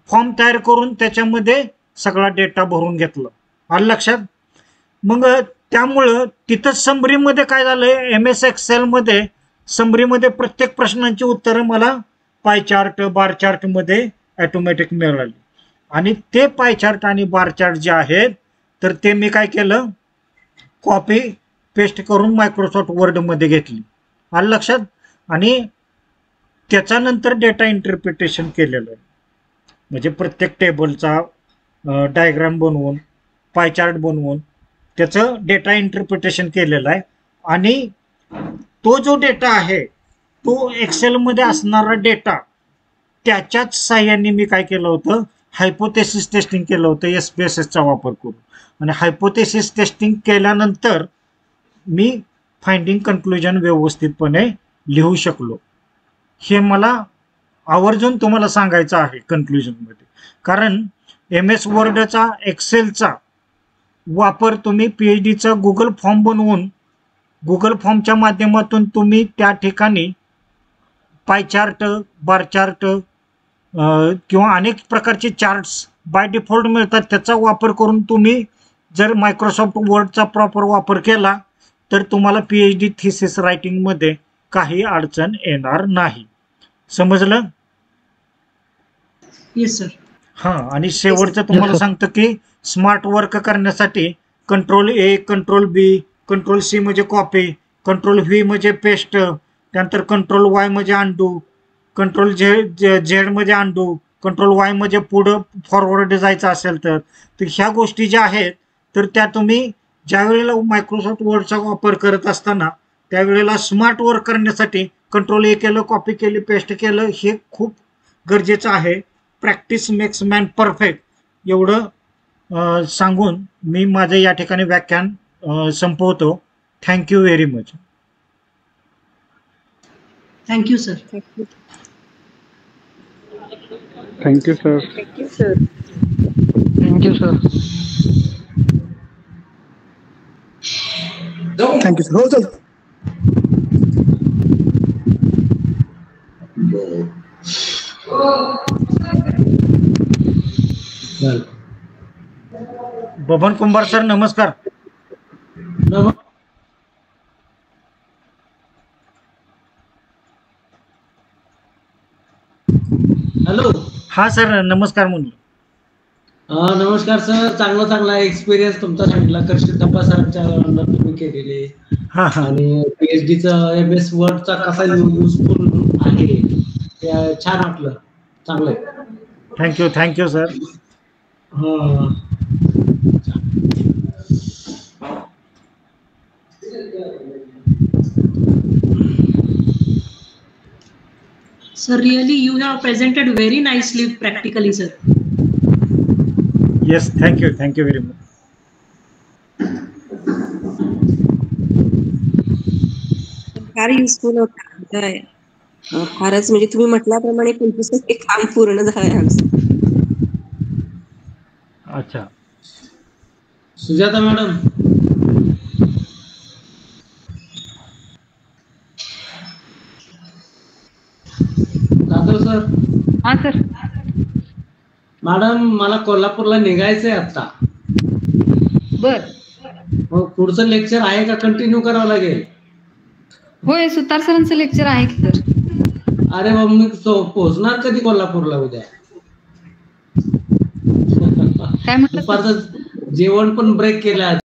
फॉर्म तयार करून त्याच्यामध्ये सगळा डेटा भरून घेतला. आलं लक्षात. मग त्यामुळं तिथं समरीमध्ये काय झालंय, MS एक्सेलमध्ये समरीमध्ये प्रत्येक प्रश्नांची उत्तरं मला पाय चार्ट बार चार्ट मध्ये ऑटोमॅटिक मिळाली. आणि ते पाय चार्ट आणि बार चार्ट जे आहेत तर ते मी काय केलं, कॉपी पेस्ट करून मायक्रोसॉफ्ट वर्डमध्ये घेतली. आलं लक्षात. आणि त्याच्यानंतर डेटा इंटरप्रिटेशन केलेलं आहे. म्हणजे प्रत्येक टेबलचा डायग्राम बनवून पाय चार्ट बनवून त्याचं डेटा इंटरप्रिटेशन केलेलं आहे. आणि तो जो डेटा आहे तो एक्सेलमध्ये असणारा डेटा त्याच्याच साह्याने मी काय केलं होतं, हायपोथेसिस टेस्टिंग केलं होतं SPSSचा वापर करून. आणि हायपोथेसिस टेस्टिंग केल्यानंतर मी फाइंडिंग कन्क्लुजन व्यवस्थितपणे लिहू शकलो. हे मला आवर्जून तुम्हाला सांगायचं आहे कन्क्लुजनमध्ये. कारण MS वर्डचा एक्सेलचा वापर तुम्ही PhDचा गुगल फॉर्म बनवून गुगल फॉर्मच्या माध्यमातून तुम्ही त्या ठिकाणी पाय चार्ट बार चार्ट किंवा अनेक प्रकारचे चार्ट्स बाय डिफॉल्ट मिळतात, त्याचा वापर करून तुम्ही जर मायक्रोसॉफ्ट वर्डचा प्रॉपर वापर केला तर तुम्हाला PhD थिसिस रायटिंगमध्ये काही अडचण येणार नाही. समजलं. Yes sir. हां. आणि शेवटचं तुम्हाला सांगतो की स्मार्ट वर्क करण्यासाठी Ctrl+A Ctrl+B Ctrl+C म्हणजे कॉपी, Ctrl+V म्हणजे पेस्ट, त्यानंतर Ctrl+Y म्हणजे अंडू, Ctrl+Z म्हणजे अंडू, Ctrl+Y म्हणजे पुढं फॉरवर्ड जायचं असेल तर ह्या गोष्टी ज्या आहेत तर त्या तुम्ही ज्या वेळेला मायक्रोसॉफ्ट वर्डचा वापर करत असताना त्यावेळेला स्मार्ट वर्क करण्यासाठी Ctrl+A केलं, कॉपी केली, पेस्ट केलं, हे खूप गरजेचं आहे. प्रॅक्टिस मेक्स मॅन परफेक्ट एवढं सांगून मी माझं या ठिकाणी व्याख्यान संपवतो. Thank you very much. Thank you sir. Thank you sir. Thank you sir. Thank you sir. Thank you sir. हो चल. बबन कुंभार सर नमस्कार. हॅलो. हा सर नमस्कार म्हणलं. नमस्कार सर. चांगला एक्सपिरियन्स तुमचा सांगितला. कृष्ण टप्पा सरांच्या अंडर तुम्ही केलेले आणि PhDचं MS वर्डचा कसा युजफुल आहे ते छान वाटलं. चांगलं आहे. Thank you sir. Sir, really you have presented very nicely practically, sir. Yes, thank you very much. फार युजफुल होता. फारच म्हणजे तुम्ही म्हटल्याप्रमाणे 25% काम पूर्ण झालंय आमचं. अच्छा. सुजाता मॅडम. जाधव सर. हा सर. मॅडम मला कोल्हापूरला निघायचंय आता. बर. मग पुढचं लेक्चर आहे का कंटिन्यू करावं लागेल? होय, सुतार सरांचं लेक्चर आहे की सर. अरे मग मी पोहोचणार कधी कोल्हापूरला उद्या? काय म्हटलं? दुपारचं जेवण पण ब्रेक केलं.